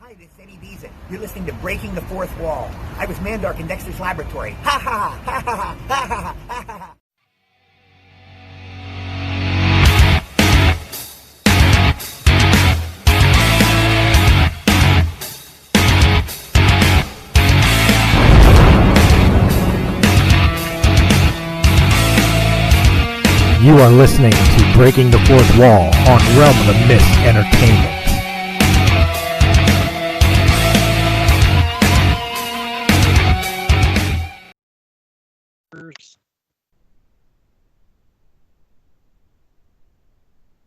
Hi, this is Eddie Deezen. You're listening to Breaking the Fourth Wall. I was Mandark in Dexter's laboratory. Ha ha ha ha ha ha ha ha ha. You are listening to Breaking the Fourth Wall on Realm of the Mist Entertainment.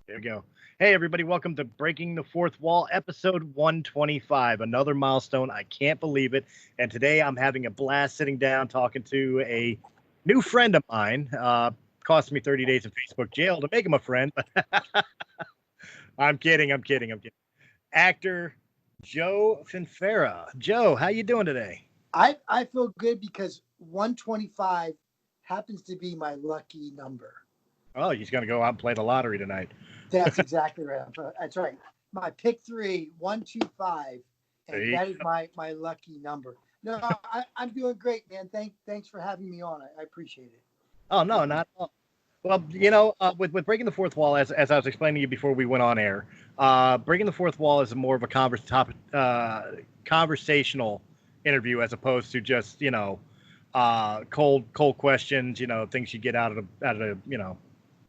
There we go. Hey, everybody, welcome to Breaking the Fourth Wall, episode 125. Another milestone. I can't believe it. And today I'm having a blast sitting down talking to a new friend of mine. Cost me 30 days of Facebook jail to make him a friend. I'm kidding. Actor Joe Finfera. Joe, how you doing today? I feel good because 125 happens to be my lucky number. Oh, he's going to go out and play the lottery tonight. That's exactly right. That's right. My pick 3, 125, and that is my lucky number. No, I'm doing great, man. Thanks for having me on. I appreciate it. Oh, no, not at all. Well, you know, with Breaking the Fourth Wall, as I was explaining to you before we went on air, Breaking the Fourth Wall is more of a conversational interview as opposed to just, you know, cold questions, you know, things you get out of you know,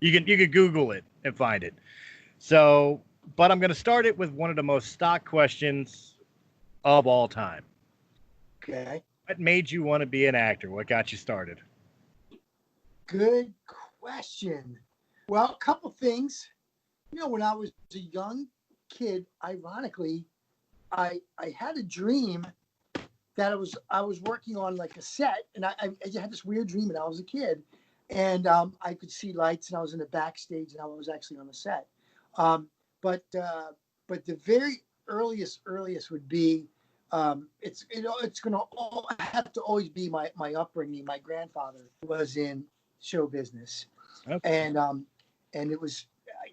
you can Google it and find it. So, but I'm going to start it with one of the most stock questions of all time. Okay. What made you want to be an actor? What got you started? Good question. Well, a couple things. You know, when I was a young kid, ironically, I had a dream that I was working on like a set, and I had this weird dream when I was a kid, and I could see lights, and I was in the backstage, and I was actually on the set. But the very earliest would be it's going to have to always be my upbringing. My grandfather was in show business, Okay. and it was.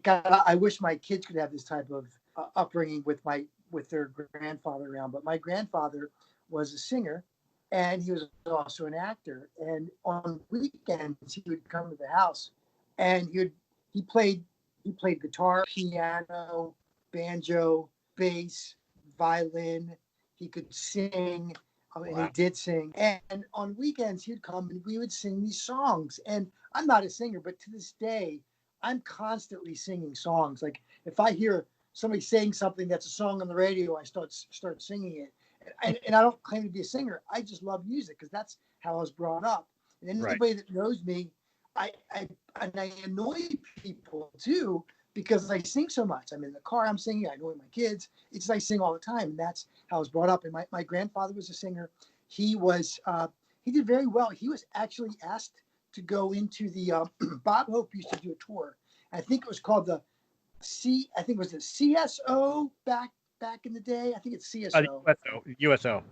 God, I wish my kids could have this type of upbringing with their grandfather around. But my grandfather was a singer, and he was also an actor. And on weekends, he would come to the house, and he played guitar, piano, banjo, bass, violin. He could sing, and he did sing. And on weekends, he'd come and we would sing these songs. And I'm not a singer, but to this day, I'm constantly singing songs. Like if I hear somebody saying something that's a song on the radio, I start singing it. And I don't claim to be a singer. I just love music because that's how I was brought up. And anybody that knows me, I annoy people too because I sing so much. I'm in the car, I'm singing. I annoy my kids. It's just I sing all the time, and that's how I was brought up. And my grandfather was a singer. He did very well. He was actually asked to go into the Bob Hope used to do a tour. I think it was called the CSO back in the day. I think it's CSO. USO.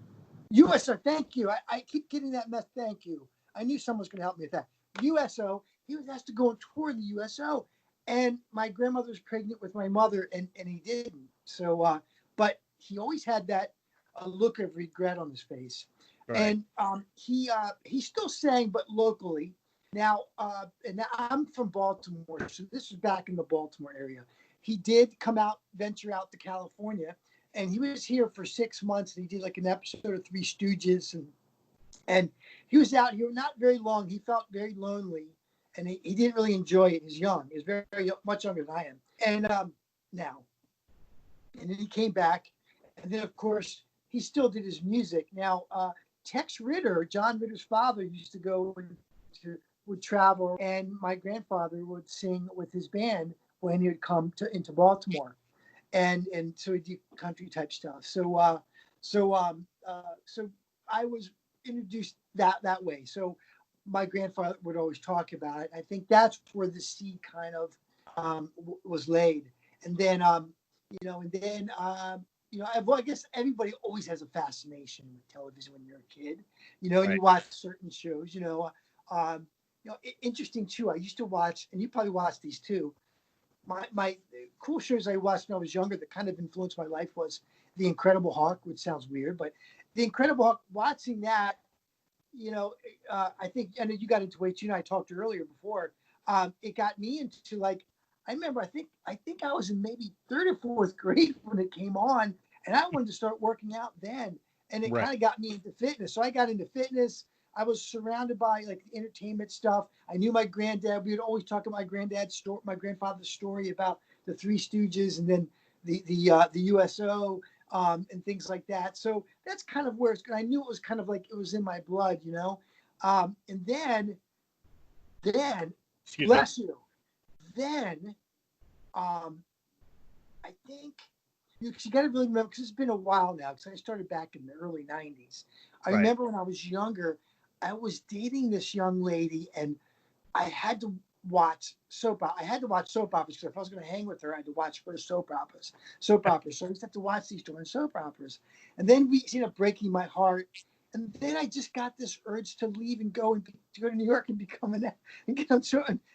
USO. Thank you. I keep getting that mess. Thank you. I knew someone was going to help me with that. USO. He was asked to go and tour the USO, and my grandmother was pregnant with my mother, and he didn't. So, but he always had that look of regret on his face. Right. And he still sang, but locally. Now, and I'm from Baltimore, so this was back in the Baltimore area. He did venture out to California, and he was here for 6 months. And he did like an episode of Three Stooges, and he was out here not very long. He felt very lonely, and he didn't really enjoy it. He's young. He's very, very much younger than I am. And now, and then he came back, and then of course he still did his music. Now, Tex Ritter, John Ritter's father, used to would travel, and my grandfather would sing with his band when he would come into Baltimore, and so he did country type stuff. So I was introduced that way. So my grandfather would always talk about it. I think that's where the seed kind of was laid, and then I guess everybody always has a fascination with television when you're a kid, and you watch certain shows, interesting too. I used to watch, and you probably watched these too. My cool shows I watched when I was younger that kind of influenced my life was The Incredible Hulk, which sounds weird, but The Incredible Hulk, watching that, I think, and you got into it, I talked earlier before, it got me into like, I remember, I think I was in maybe third or fourth grade when it came on, and I wanted to start working out then. And it Right. kind of got me into fitness. So I got into fitness. I was surrounded by like entertainment stuff. I knew my granddad. We would always talk about my grandfather's story about the Three Stooges, and then the USO, and things like that. So that's kind of where I knew it was kind of like it was in my blood, And then, Excuse me. bless you. Then, I think you got to really remember, because it's been a while now, because I started back in the early 90s. I Right. remember when I was younger, I was dating this young lady, and I had to watch soap operas. I had to watch soap operas because if I was going to hang with her, I had to watch her soap operas. So I used to have to watch these during soap operas. And then we ended up breaking my heart. And then I just got this urge to leave and go to go to New York and become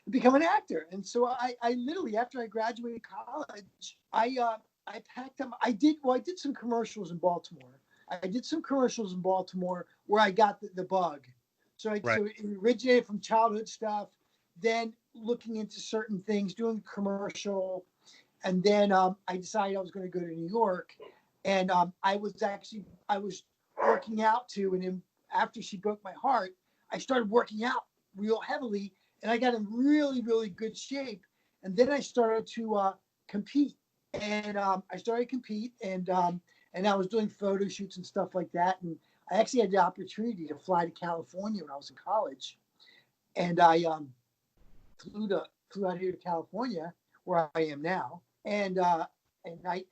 become an actor. And so I literally, after I graduated college, I packed up. I did some commercials in Baltimore. I did some commercials in Baltimore where I got the bug. So it originated from childhood stuff, then looking into certain things, doing commercial, and then I decided I was going to go to New York, and I was working out too, and then after she broke my heart, I started working out real heavily, and I got in really, really good shape, and then I started to compete, and and I was doing photo shoots and stuff like that, and I actually had the opportunity to fly to California when I was in college, and I flew out here to California, where I am now, and I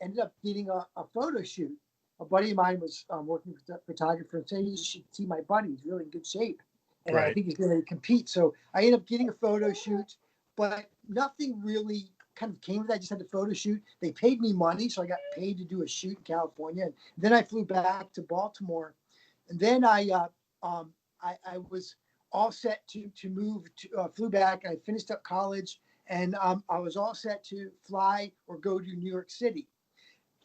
ended up getting a photo shoot. A buddy of mine was working with a photographer and said, "You should see my buddy. He's really in good shape, and I Right. think he's going to compete." So I ended up getting a photo shoot, but nothing really kind of came of that. I just had the photo shoot. They paid me money, so I got paid to do a shoot in California. And then I flew back to Baltimore, and then I was all set to move. Flew back. I finished up college, and I was all set to fly or go to New York City.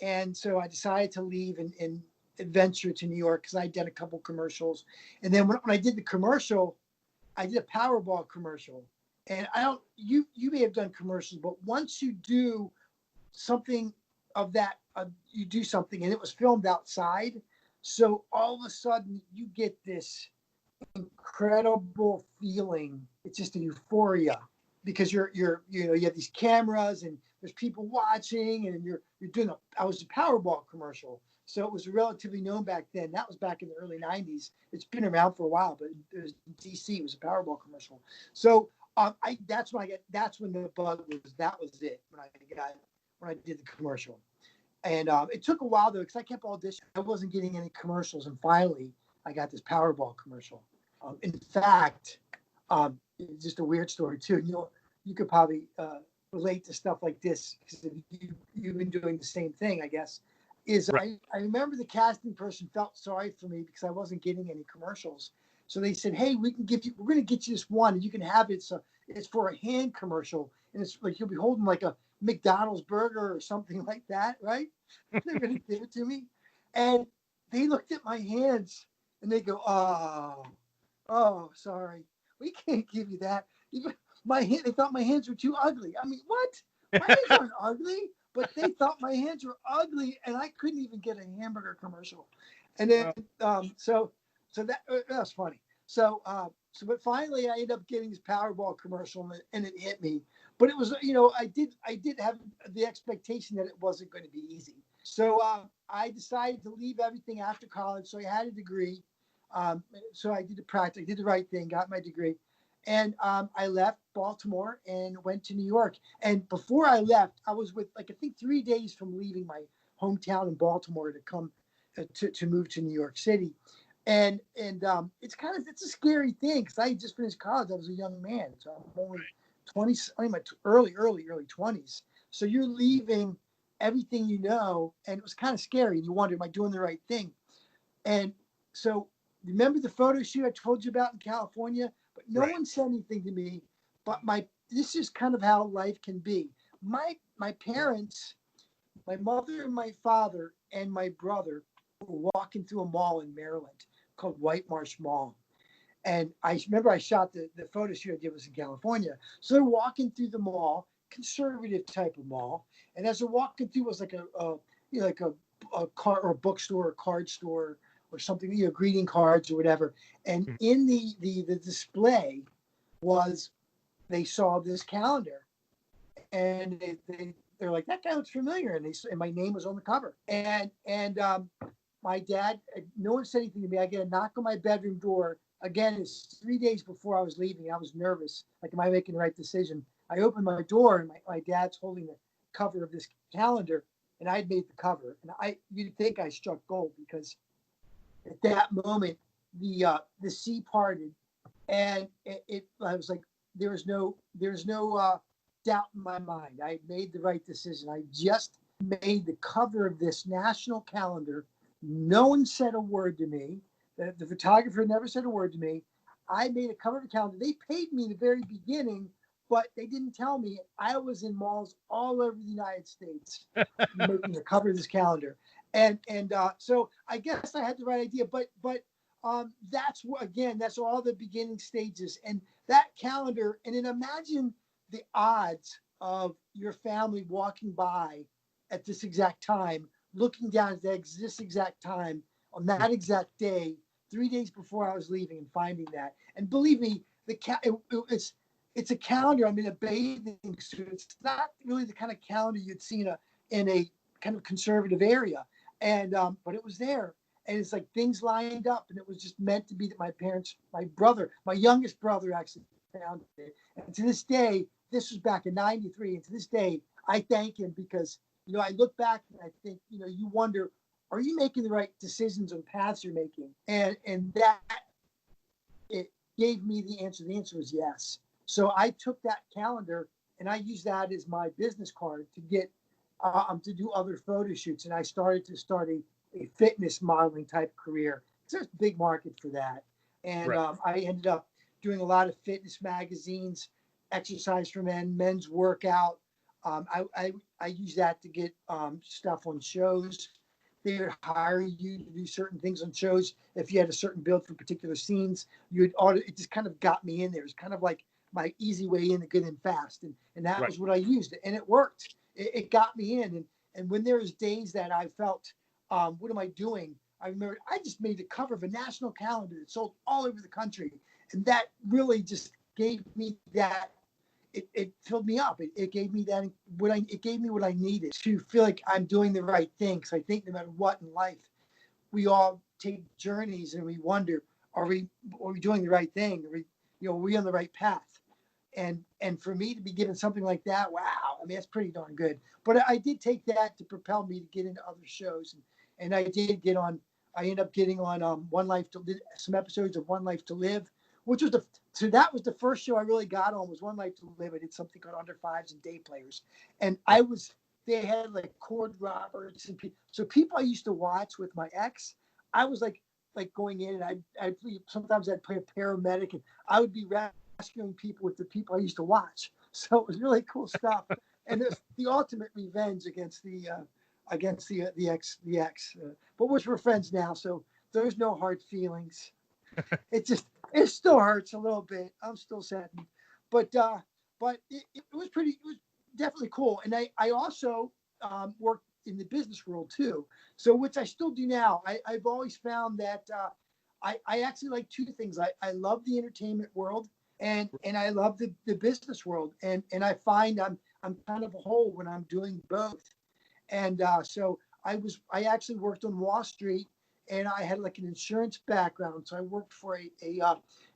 And so I decided to leave and adventure to New York because I did a couple commercials. And then when I did the commercial, I did a Powerball commercial. And I don't, you may have done commercials, but once you do something of that, you do something, and it was filmed outside. So all of a sudden you get this incredible feeling. It's just a euphoria because you have these cameras and there's people watching, and you're doing I was a Powerball commercial. So it was relatively known back then. That was back in the early 90s. It's been around for a while, but it was DC. It was a Powerball commercial. So that's when the bug was. That was it when I did the commercial. And it took a while though, because I kept auditioning. I wasn't getting any commercials, and finally I got this Powerball commercial. In fact, it's just a weird story too. You could probably relate to stuff like this because you've been doing the same thing, I guess. Right. I remember the casting person felt sorry for me because I wasn't getting any commercials. So they said, "Hey, we're going to get you this one, and you can have it. So it's for a hand commercial, and it's like you'll be holding like a McDonald's burger or something like that, right?" They're going to give it to me, and they looked at my hands and they go, "Oh, sorry, we can't give you that. They thought my hands were too ugly." I mean, what? My hands aren't ugly, but they thought my hands were ugly, and I couldn't even get a hamburger commercial. And then, so that was funny. But finally, I ended up getting this Powerball commercial, and it hit me. But it was, I did have the expectation that it wasn't going to be easy. So I decided to leave everything after college. So I had a degree. So I did I did the right thing, got my degree. And I left Baltimore and went to New York. And before I left, I was with, like, I think 3 days from leaving my hometown in Baltimore to come to move to New York City. And it's a scary thing because I just finished college. I was a young man. So I'm only 20, I'm in my early 20s. So you're leaving everything you know. And it was kind of scary. And you wonder, am I doing the right thing? And so remember the photo shoot I told you about in California? But no one said anything to me. But this is kind of how life can be. My parents My mother and my father and my brother were walking through a mall in Maryland called White Marsh Mall. And I remember I shot the photo shoot I did was in California. So they're walking through the mall, conservative type of mall. And as they're walking through, it was like a car or a bookstore or card store or something, greeting cards or whatever. And in the display was, they saw this calendar, and they're like, that guy looks familiar, and my name was on the cover. And my dad, no one said anything to me. I get a knock on my bedroom door. Again, it's 3 days before I was leaving. I was nervous. Like, am I making the right decision? I opened my door, and my dad's holding the cover of this calendar, and I'd made the cover. And you'd think I struck gold, because at that moment, the sea parted, and I was like, there's no doubt in my mind. I made the right decision. I just made the cover of this national calendar. No one said a word to me. The photographer never said a word to me. I made a cover of the calendar. They paid me in the very beginning, but they didn't tell me. I was in malls all over the United States making the cover of this calendar. So I guess I had the right idea, but that's all the beginning stages. And that calendar, and then imagine the odds of your family walking by at this exact time, looking down at this exact time on that exact day, 3 days before I was leaving, and finding that. And believe me, it's a calendar. I'm in a bathing suit. It's not really the kind of calendar you'd see in a kind of conservative area. And but it was there. And it's like things lined up, and it was just meant to be that my youngest brother actually found it. And to this day, this was back in '93, and to this day, I thank him, because, I look back and I think, you wonder, are you making the right decisions and paths you're making? And that, it gave me the answer. The answer was yes. So I took that calendar and I used that as my business card to get to do other photo shoots, and I started a fitness modeling type career. There's a big market for that. And Right. I ended up doing a lot of fitness magazines, Exercise for Men, Men's Workout. I use that to get stuff on shows. They would hire you to do certain things on shows. If you had a certain build for particular scenes, it just kind of got me in there. It's kind of like my easy way in to get in fast. And that Right. was what I used. And it worked. It got me in. And when there was days that I felt, what am I doing? I remember I just made the cover of a national calendar that sold all over the country. And that really just gave me that. It filled me up. It gave me it gave me what I needed to feel like I'm doing the right thing. Because I think no matter what in life, we all take journeys and we wonder, are we doing the right thing? Are we on the right path? And for me to be given something like that, wow, I mean, that's pretty darn good. But I did take that to propel me to get into other shows, and I did get on. I ended up getting on some episodes of One Life to Live, which was that was the first show I really got on, was One Life to Live. I did something called Under Fives and Day Players, and they had like Cord Roberts and so people I used to watch with my ex. I was like going in, and I'd sometimes I'd play a paramedic, and I would be rescuing people with the people I used to watch. So it was really cool stuff, and it's the ultimate revenge against the ex. But we're friends now, so there's no hard feelings. It still hurts a little bit. I'm still saddened, but it was definitely cool. And I also worked in the business world too, so which I still do now. I've always found that I actually like two things. I love the entertainment world, and I love the business world, and I find I'm kind of a whole when I'm doing both. And so I actually worked on Wall Street, and I had like an insurance background. So I worked for a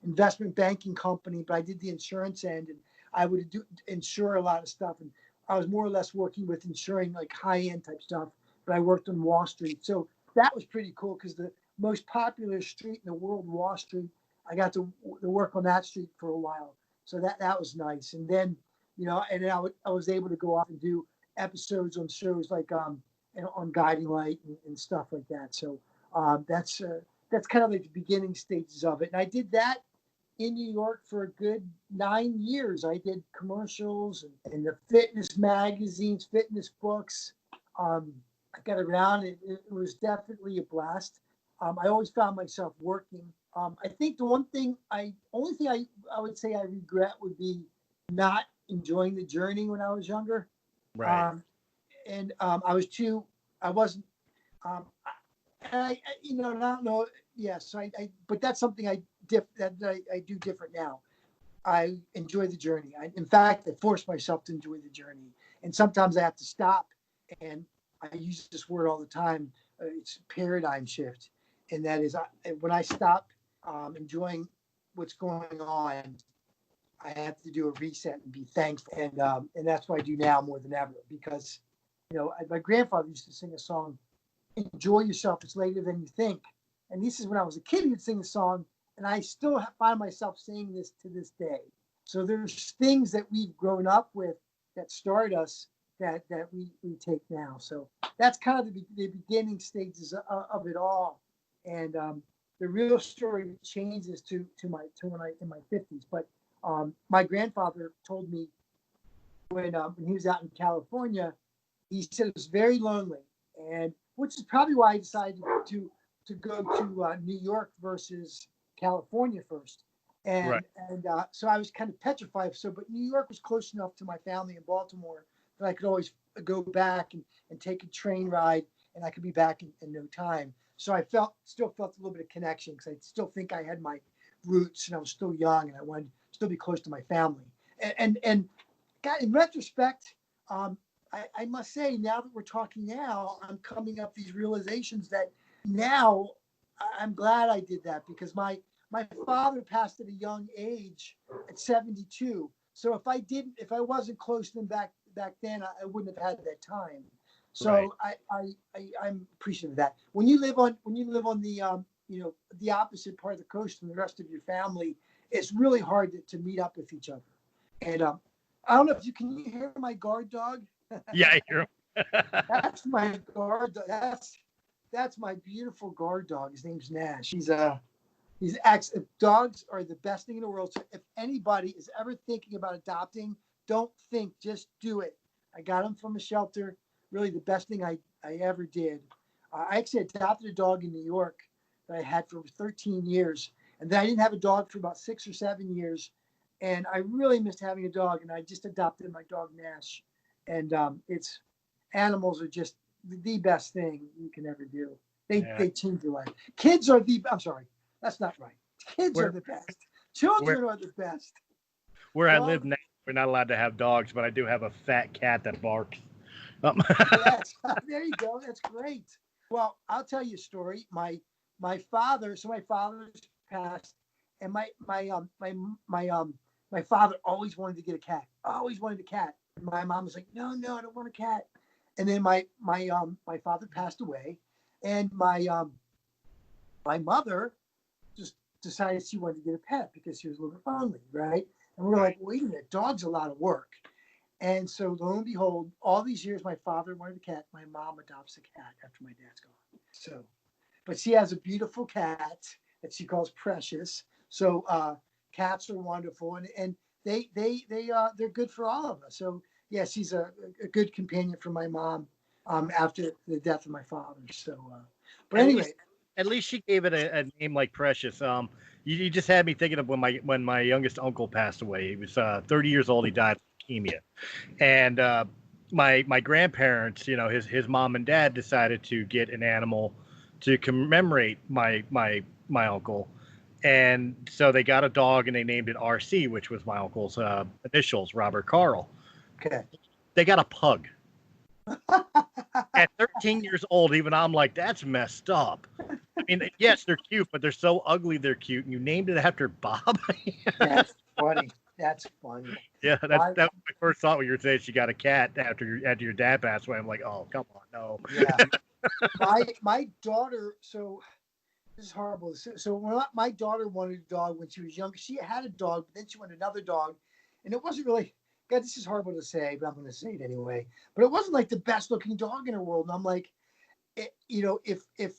investment banking company, but I did the insurance end, and I would insure a lot of stuff. And I was more or less working with insuring like high end type stuff, but I worked on Wall Street. So that was pretty cool, because the most popular street in the world, Wall Street, I got to work on that street for a while. So that was nice. And then, and then I was able to go off and do episodes on shows like on Guiding Light and stuff like that. So that's kind of like the beginning stages of it. And I did that in New York for a good 9 years. I did commercials and the fitness magazines, fitness books. I got around. It was definitely a blast. I always found myself working. I think the only thing I would say I regret would be not enjoying the journey when I was younger. Right. And I wasn't, and I don't know. Yes, but that's something I do different now. I enjoy the journey. In fact, I force myself to enjoy the journey. And sometimes I have to stop. And I use this word all the time. It's paradigm shift. And that is when I stop enjoying what's going on, I have to do a reset and be thankful. And that's what I do now more than ever because, my grandfather used to sing a song, enjoy yourself. It's later than you think. And this is when I was a kid, he would sing the song. And I still find myself saying this to this day. So there's things that we've grown up with that start us that we take now. So that's kind of the beginning stages of it all. And the real story changes to when I in my 50s. But my grandfather told me when he was out in California, he said it was very lonely, and which is probably why I decided to go to New York versus California first. And Right. So I was kind of petrified. But New York was close enough to my family in Baltimore that I could always go back and take a train ride, and I could be back in no time. So I still felt a little bit of connection because I still think I had my roots, and I was still young, and I wanted to still be close to my family. And God, in retrospect, I must say, now that we're talking now, I'm coming up these realizations that now I'm glad I did that because my father passed at a young age at 72. So if I wasn't close to him back then, I wouldn't have had that time. So Right. I'm appreciative of that. When you live on the the opposite part of the coast from the rest of your family, it's really hard to meet up with each other. And I don't know if you hear my guard dog. Yeah, I hear 'em. That's my guard. That's my beautiful guard dog. His name's Nash. Dogs are the best thing in the world. So if anybody is ever thinking about adopting, don't think, just do it. I got him from a shelter. Really, the best thing I ever did. I actually adopted a dog in New York that I had for 13 years, and then I didn't have a dog for about 6 or 7 years, and I really missed having a dog, and I just adopted my dog Nash, and it's animals are just the best thing you can ever do. Yeah. They change your life. Kids are the. I'm sorry, that's not right. Kids are Where the best. where Children are the best. where I live Dogs. now, we're not allowed to have dogs, but I do have a fat cat that barks. Yes, there you go. That's great. Well, I'll tell you a story. My father's passed, and my father always wanted to get a cat. Always wanted a cat. And my mom was like, no, no, I don't want a cat. And then my father passed away, and my mother just decided she wanted to get a pet because she was a little bit lonely, right? And we were Right. like, wait a minute, dog's a lot of work. And so lo and behold, all these years, my father wanted a cat. My mom adopts a cat after my dad's gone. So, but she has a beautiful cat that she calls Precious. So cats are wonderful, and they're good for all of us. So yeah, she's a good companion for my mom after the death of my father. So, but At anyway, least at least she gave it a name like Precious. You just had me thinking of when my youngest uncle passed away. He was 30 years old. He died of leukemia, and my grandparents, his mom and dad decided to get an animal to commemorate my uncle, and so they got a dog and they named it RC, which was my uncle's initials, Robert Carl. okay. They got a pug. At 13 years old, even I'm like, that's messed up. I mean, yes, they're cute, but they're so ugly they're cute. And you named it after Bob? That's funny. That's funny. Yeah, My, that was my first thought when you were saying she got a cat after your dad passed away. I'm like, oh, come on, no. yeah. My daughter. So this is horrible. So when my daughter wanted a dog when she was young, she had a dog, but then she wanted another dog, and it wasn't really. God, this is horrible to say, but I'm going to say it anyway. But it wasn't like the best looking dog in the world. And I'm like, if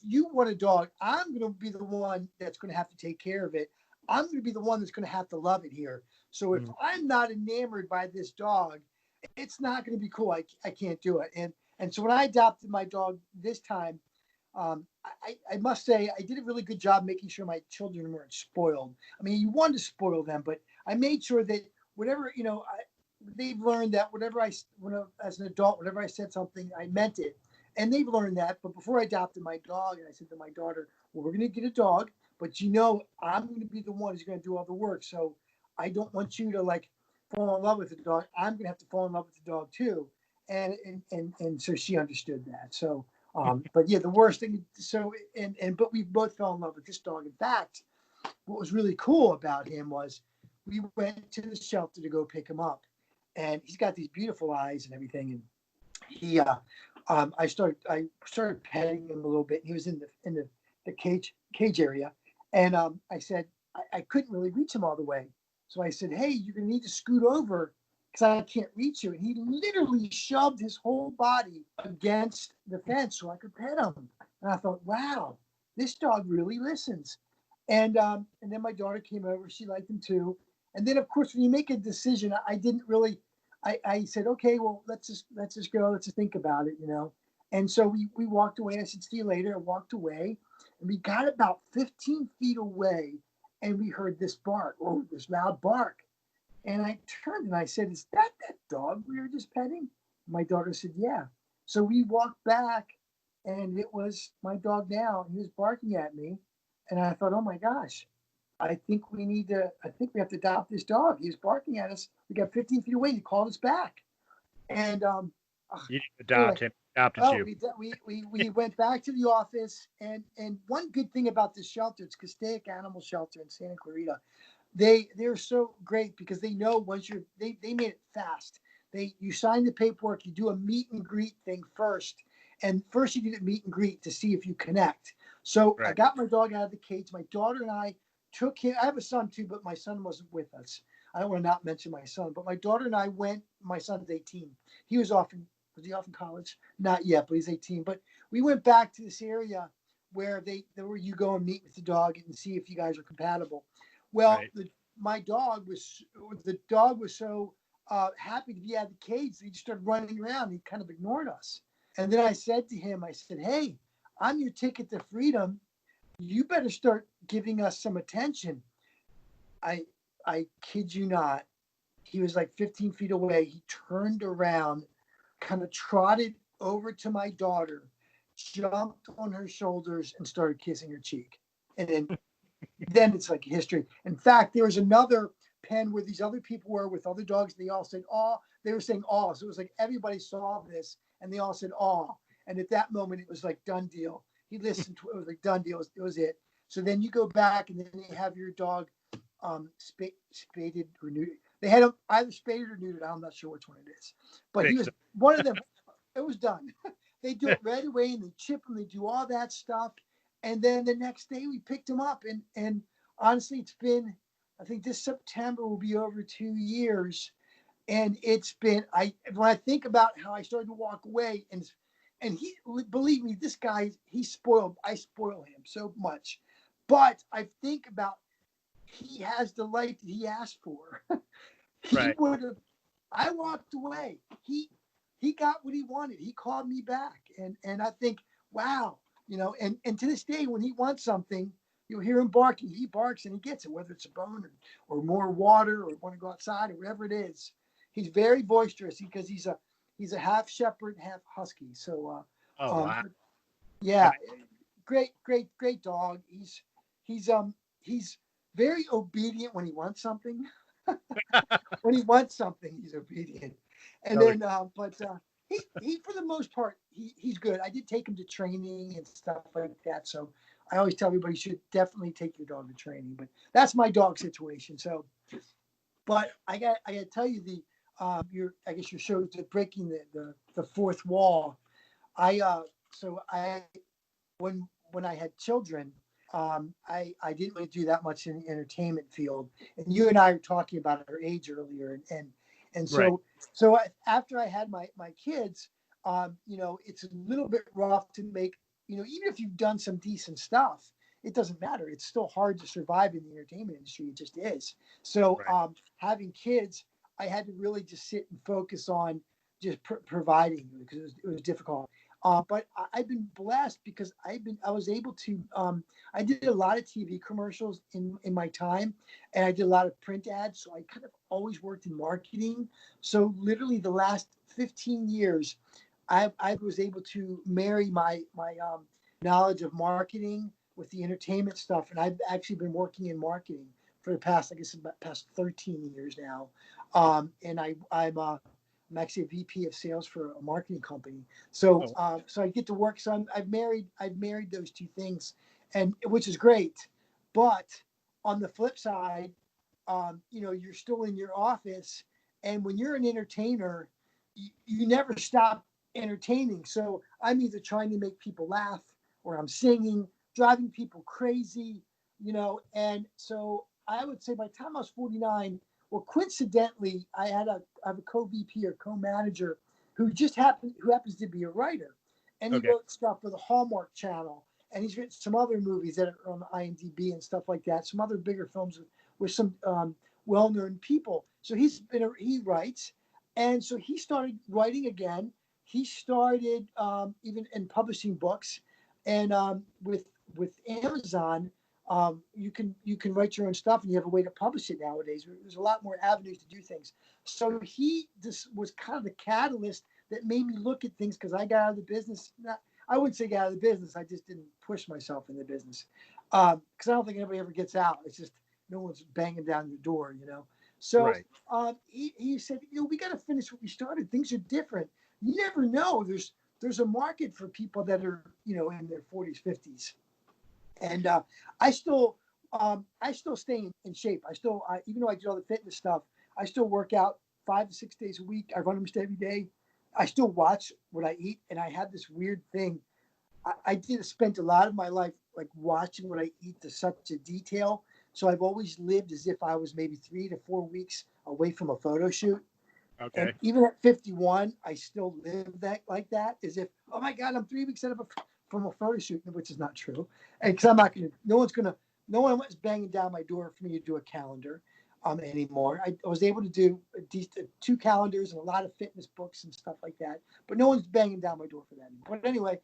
you want a dog, I'm going to be the one that's going to have to take care of it. I'm going to be the one that's going to have to love it here. So if Mm. I'm not enamored by this dog, it's not going to be cool. I can't do it. And And so when I adopted my dog this time, I must say I did a really good job making sure my children weren't spoiled. I mean, you want to spoil them, but I made sure that whatever, they've learned that as an adult, whenever I said something, I meant it. And they've learned that. But before I adopted my dog, and I said to my daughter, well, we're going to get a dog, but I'm going to be the one who's going to do all the work. So I don't want you to like fall in love with the dog. I'm going to have to fall in love with the dog too. And so she understood that. So, but yeah, the worst thing. So, but we both fell in love with this dog. In fact, what was really cool about him was we went to the shelter to go pick him up, and he's got these beautiful eyes and everything. And I started petting him a little bit. He was in the cage area, and I said I couldn't really reach him all the way. So I said, hey, you're going to need to scoot over because I can't reach you. And he literally shoved his whole body against the fence so I could pet him. And I thought, wow, this dog really listens. And then my daughter came over. She liked him too. And then, of course, when you make a decision, I didn't really. I said, okay, well, let's just go. Let's just think about it, And so we walked away. I said, see you later. I walked away, and we got about 15 feet away, and we heard this bark, this loud bark. And I turned and I said, is that dog we were just petting? My daughter said, yeah. So we walked back, and it was my dog now. He was barking at me. And I thought, oh, my gosh, I think we have to adopt this dog. He was barking at us. We got 15 feet away. He called us back. And you adopted you. We went back to the office. And one good thing about this shelter, it's Castaic Animal Shelter in Santa Clarita. They're so great because they know they made it fast. You sign the paperwork, you do a meet and greet thing first. And first you do the meet and greet to see if you connect. So right. I got my dog out of the cage. My daughter and I took him. I have a son too, but my son wasn't with us. I don't want to not mention my son, but my daughter and I went. My son's 18. Was he off in college? Not yet, but he's 18. But we went back to this area where you go and meet with the dog and see if you guys are compatible. Well, right. The dog was so happy to be out of the cage. He just started running around. He kind of ignored us. And then I said to him, hey, I'm your ticket to freedom. You better start giving us some attention. I kid you not. He was like 15 feet away. He turned around, kind of trotted over to my daughter, jumped on her shoulders and started kissing her cheek. And then it's like history. In fact, there was another pen where these other people were with other dogs. They all said, "Aw." They were saying, "Aw." So it was like everybody saw this and they all said, "Aw." And at that moment, it was like done deal. He listened to it. It was like done deal. It was it. So then you go back and then you have your dog spaded or neutered. They had him either spaded or neutered. I'm not sure which one it is. But he was one of them. It was done. They do it right away and they chip him. They do all that stuff. And then the next day we picked him up. And honestly, it's been, I think this September will be over 2 years. And it's been, when I think about how I started to walk away and he, believe me, this guy, I spoil him so much. But I think about, he has the life that he asked for. I walked away. He got what he wanted. He called me back. And I think, wow, and to this day, when he wants something, you'll hear him barking. He barks and he gets it, whether it's a bone or more water or want to go outside or whatever it is. He's very boisterous because he's a half shepherd, half husky. So, wow. Yeah, great dog. He's very obedient when he wants something. When he wants something, he's obedient. And then, he for the most part, he's good. I did take him to training and stuff like that. So I always tell everybody you should definitely take your dog to training. But that's my dog situation. So, but I got to tell you I guess your show is breaking the fourth wall. When I had children, I didn't really do that much in the entertainment field. And you and I were talking about our age earlier, and so right. So after I had my kids, it's a little bit rough to make. Even if you've done some decent stuff, it doesn't matter. It's still hard to survive in the entertainment industry. It just is. So having kids, I had to really just sit and focus on just providing, because it was difficult. But I've been blessed because I was able to, I did a lot of TV commercials in my time, and I did a lot of print ads. So I kind of always worked in marketing. So literally the last 15 years, I was able to marry my knowledge of marketing with the entertainment stuff. And I've actually been working in marketing for the past, I guess, about past 13 years now. And I'm actually a VP of sales for a marketing company. So so I get to work. So I've married those two things, and which is great. But on the flip side, you're still in your office, and when you're an entertainer, you never stop entertaining. So I'm either trying to make people laugh, or I'm singing, driving people crazy, and so I would say by the time I was 49, well, coincidentally, I have a co-VP or co-manager who happens to be a writer, and he wrote stuff for the Hallmark Channel, and he's written some other movies that are on IMDb and stuff like that, some other bigger films with some well-known people. So he writes, and so he started writing again. He started even in publishing books, and with Amazon. You can write your own stuff, and you have a way to publish it nowadays. There's a lot more avenues to do things. So he just was kind of the catalyst that made me look at things, because I got out of the business. I wouldn't say get out of the business. I just didn't push myself in the business, because I don't think anybody ever gets out. It's just no one's banging down your door, So right. He said, we got to finish what we started. Things are different. You never know. There's a market for people that are in their 40s, 50s. And I still stay in shape. Even though I do all the fitness stuff, I still work out 5 to 6 days a week. I run almost every day. I still watch what I eat, and I have this weird thing. I did spend a lot of my life like watching what I eat to such a detail. So I've always lived as if I was maybe 3 to 4 weeks away from a photo shoot. Okay. And even at 51, I still live like that, as if, oh my God, I'm 3 weeks out from a photo shoot, which is not true. And because I'm not going to, no one was banging down my door for me to do a calendar anymore. I was able to do 2 calendars and a lot of fitness books and stuff like that, but no one's banging down my door for that anymore. But anyway,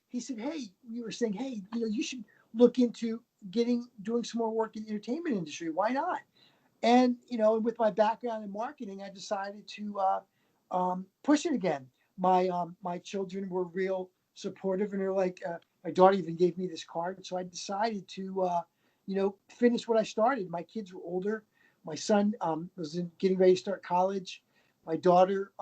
he said, hey, you were saying, hey, you should look into doing some more work in the entertainment industry. Why not? And, with my background in marketing, I decided to push it again. My children were real supportive, and they're like, my daughter even gave me this card. So I decided to, finish what I started. My kids were older. My son was getting ready to start college. My daughter,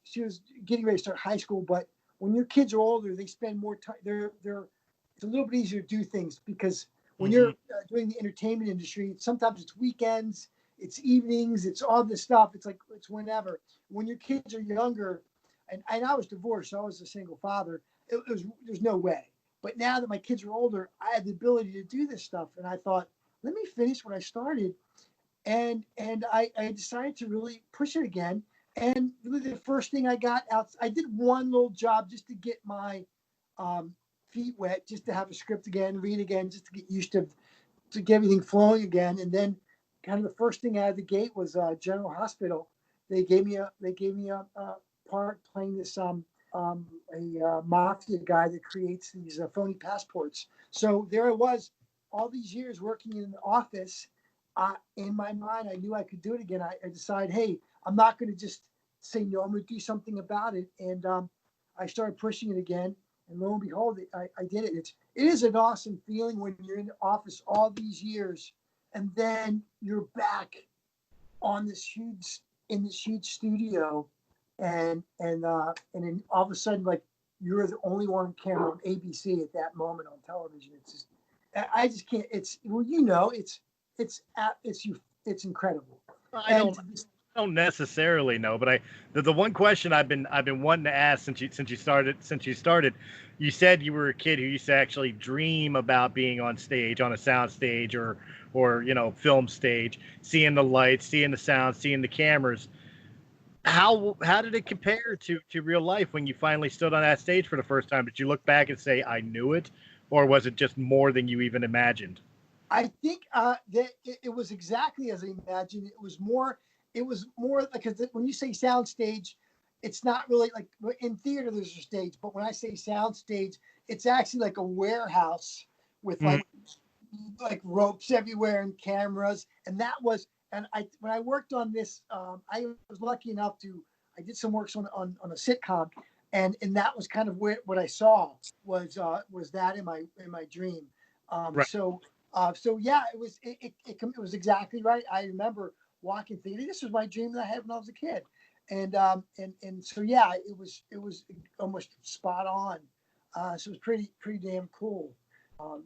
she was getting ready to start high school. But when your kids are older, they spend more time. It's a little bit easier to do things, because when you're doing the entertainment industry, sometimes it's weekends, it's evenings, it's all this stuff. It's like, it's whenever. When your kids are younger, and I was divorced, so I was a single father, there's no way. But now that my kids are older, I had the ability to do this stuff. And I thought, let me finish what I started. And I decided to really push it again. And really the first thing I got out, I did one little job just to get my feet wet, just to have a script again, read again, just to get used to get everything flowing again. And then kind of the first thing out of the gate was General Hospital. They gave me a part playing this a mafia guy that creates these phony passports. So there I was, all these years working in the office. In my mind, I knew I could do it again. I decided, hey, I'm not going to just say no. I'm going to do something about it. And I started pushing it again. And lo and behold, I did it. It is an awesome feeling when you're in the office all these years, and then you're back on this huge studio, and then all of a sudden, like, you're the only one on camera on ABC at that moment on television. It's just, I just can't. It's it's incredible. I don't necessarily know, but the one question I've been wanting to ask since you started, you said you were a kid who used to actually dream about being on stage, on a sound stage, or film stage, seeing the lights, seeing the sound, seeing the cameras. How did it compare to real life when you finally stood on that stage for the first time? Did you look back and say, I knew it, or was it just more than you even imagined? I think that it was exactly as I imagined. It was more like, when you say soundstage, it's not really like in theater there's a stage, but when I say sound stage, it's actually like a warehouse with like ropes everywhere and cameras. And that was, and I when I worked on this, I was lucky enough to I did some works on a sitcom, and that was kind of what I saw was that in my dream. Right. So yeah, it was exactly right. I remember walking theater. This was my dream that I had when I was a kid, and so yeah, it was almost spot on. So it was pretty damn cool.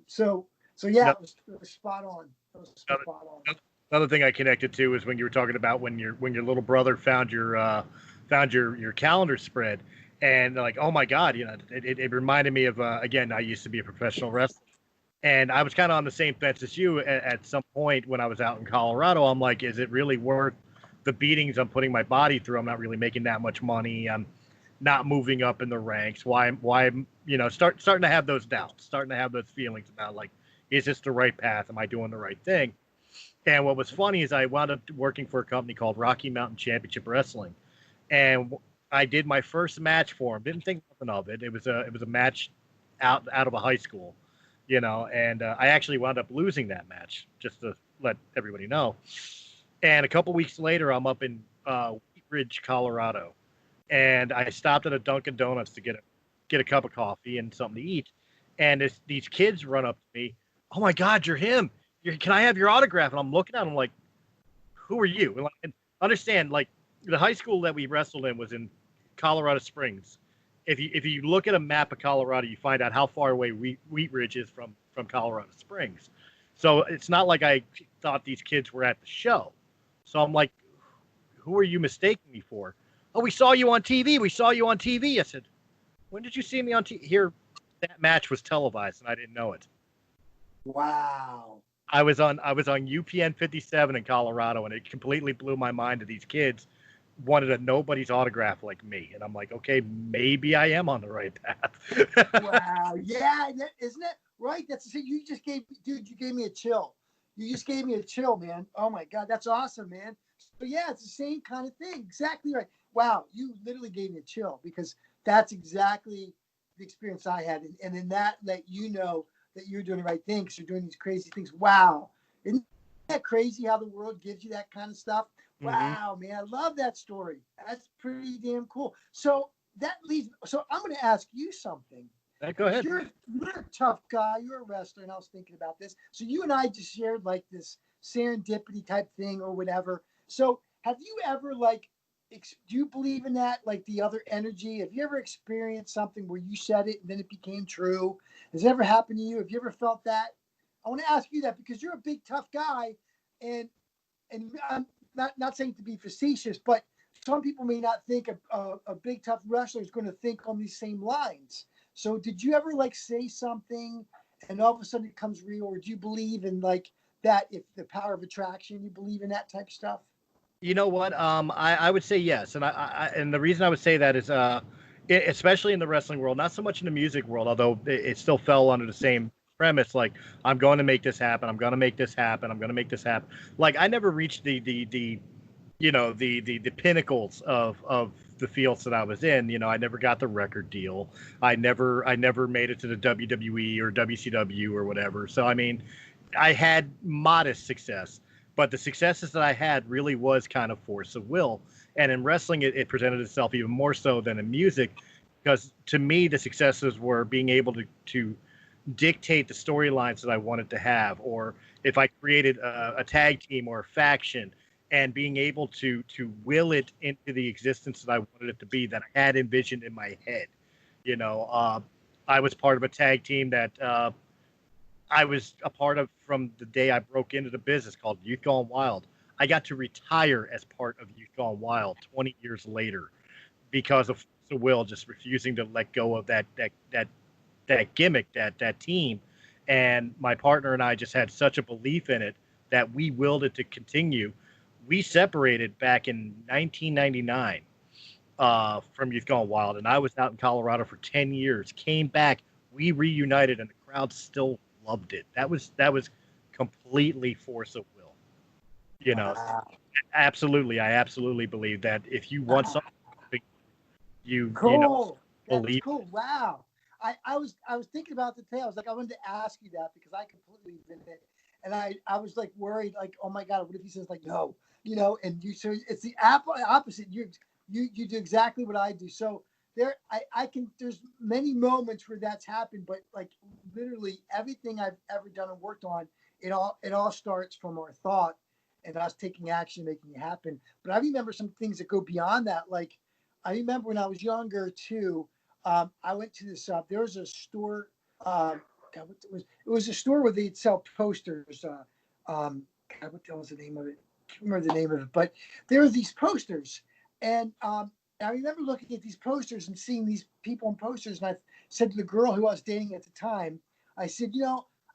So yeah, No, it was spot on. It was another, spot on. another thing I connected to is when you were talking about when your little brother found your calendar spread, and like, oh my God, it reminded me of again, I used to be a professional wrestler. And I was kind of on the same fence as you at some point when I was out in Colorado. I'm like, is it really worth the beatings I'm putting my body through? I'm not really making that much money. I'm not moving up in the ranks. Why, starting to have those doubts, starting to have those feelings about like, is this the right path? Am I doing the right thing? And what was funny is I wound up working for a company called Rocky Mountain Championship Wrestling. And I did my first match for him. Didn't think nothing of it. It was a match out of a high school, and I actually wound up losing that match, just to let everybody know. And a couple weeks later, I'm up in Wheat Ridge, Colorado, and I stopped at a Dunkin' Donuts to get a cup of coffee and something to eat. And these kids run up to me. Oh my God, you're him! Can I have your autograph? And I'm looking at them like, who are you? And understand, like, the high school that we wrestled in was in Colorado Springs. If you look at a map of Colorado, you find out how far away Wheat Ridge is from Colorado Springs. So it's not like I thought these kids were at the show. So I'm like, who are you mistaking me for? Oh, we saw you on TV. We saw you on TV. I said, when did you see me on TV? Here, that match was televised, and I didn't know it. Wow. I was on UPN 57 in Colorado, and it completely blew my mind that these kids wanted a nobody's autograph like me. And I'm like, okay, maybe I am on the right path. Wow. Yeah, isn't it right? That's the thing. Dude, you gave me a chill. You just gave me a chill, man. Oh my God, that's awesome, man. So yeah, it's the same kind of thing. Exactly right. Wow, you literally gave me a chill because that's exactly the experience I had, and in that let you know that you're doing the right thing because you're doing these crazy things. Wow, isn't that crazy how the world gives you that kind of stuff? Hmm. Wow, man, I love that story. That's pretty damn cool. So that leads. So I'm going to ask you something Go because ahead. you're a tough guy. You're a wrestler, and I was thinking about this. So you and I just shared like this serendipity type thing or whatever. So have you ever like? Do you believe in that? Like the other energy? Have you ever experienced something where you said it and then it became true? Has it ever happened to you? Have you ever felt that? I want to ask you that because you're a big tough guy, and I'm not saying to be facetious, but some people may not think a big tough wrestler is going to think on these same lines. So did you ever like say something and all of a sudden it comes real, or do you believe in like that? If the power of attraction, you believe in that type of stuff? You know what? I would say yes, and and the reason I would say that is especially in the wrestling world, not so much in the music world, although it still fell under the same premise. Like, I'm going to make this happen. I'm going to make this happen. I'm going to make this happen. Like, I never reached the pinnacles of the fields that I was in. I never got the record deal. I never made it to the WWE or WCW or whatever. So I mean, I had modest success, but the successes that I had really was kind of force of will. And in wrestling, it presented itself even more so than in music, because to me, the successes were being able to dictate the storylines that I wanted to have, or if I created a tag team or a faction, and being able to will it into the existence that I wanted it to be, that I had envisioned in my head. You know, uh, I was part of a tag team that I was a part of from the day I broke into the business, called Youth Gone Wild. I got to retire as part of Youth Gone Wild 20 years later because of the will, just refusing to let go of that gimmick, that team. And my partner and I just had such a belief in it that we willed it to continue. We separated back in 1999 from Youth Gone Wild, and I was out in Colorado for 10 years. Came back, we reunited, and the crowd still loved it. That was completely force of will. You know, Wow. absolutely, I absolutely believe that if you want something, you know Cool. That's believe. cool. Wow. I was thinking about the tale. I was like, I wanted to ask you that because I completely been it. And I was like worried, like, oh my God, what if he says like no? And you so it's the opposite. You do exactly what I do. So I can there's many moments where that's happened, but like literally everything I've ever done and worked on, it all starts from our thought and us taking action, making it happen. But I remember some things that go beyond that, like I remember when I was younger too. I went to this. There was a store. God, what it was a store where they'd sell posters. God, what was the name of it? I can't remember the name of it, but there were these posters, and I remember looking at these posters and seeing these people in posters, and I said to the girl who I was dating at the time, I said,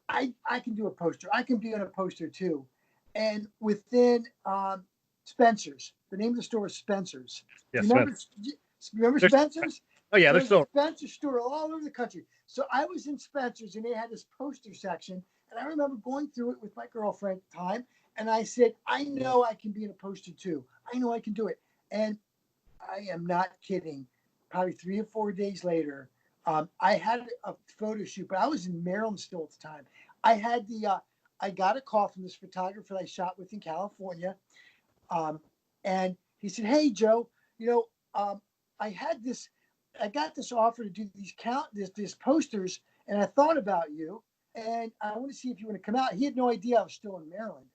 I can do a poster. I can be on a poster too. And within Spencer's, the name of the store is Spencer's. Do Yes, you remember? Smith. Remember There's, Spencer's? oh yeah, There there's was a still Spencer store all over the country. So I was in Spencer's and they had this poster section. And I remember going through it with my girlfriend at the time. And I said, I know I can be in a poster too. I know I can do it. And I am not kidding. Probably 3 or 4 days later, I had a photo shoot, but I was in Maryland still at the time. I had I got a call from this photographer that I shot with in California. Um, and he said, "Hey, Joe, you know, I had this, I got this offer to do these posters, and I thought about you, and I want to see if you want to come out." He had no idea I was still in Maryland.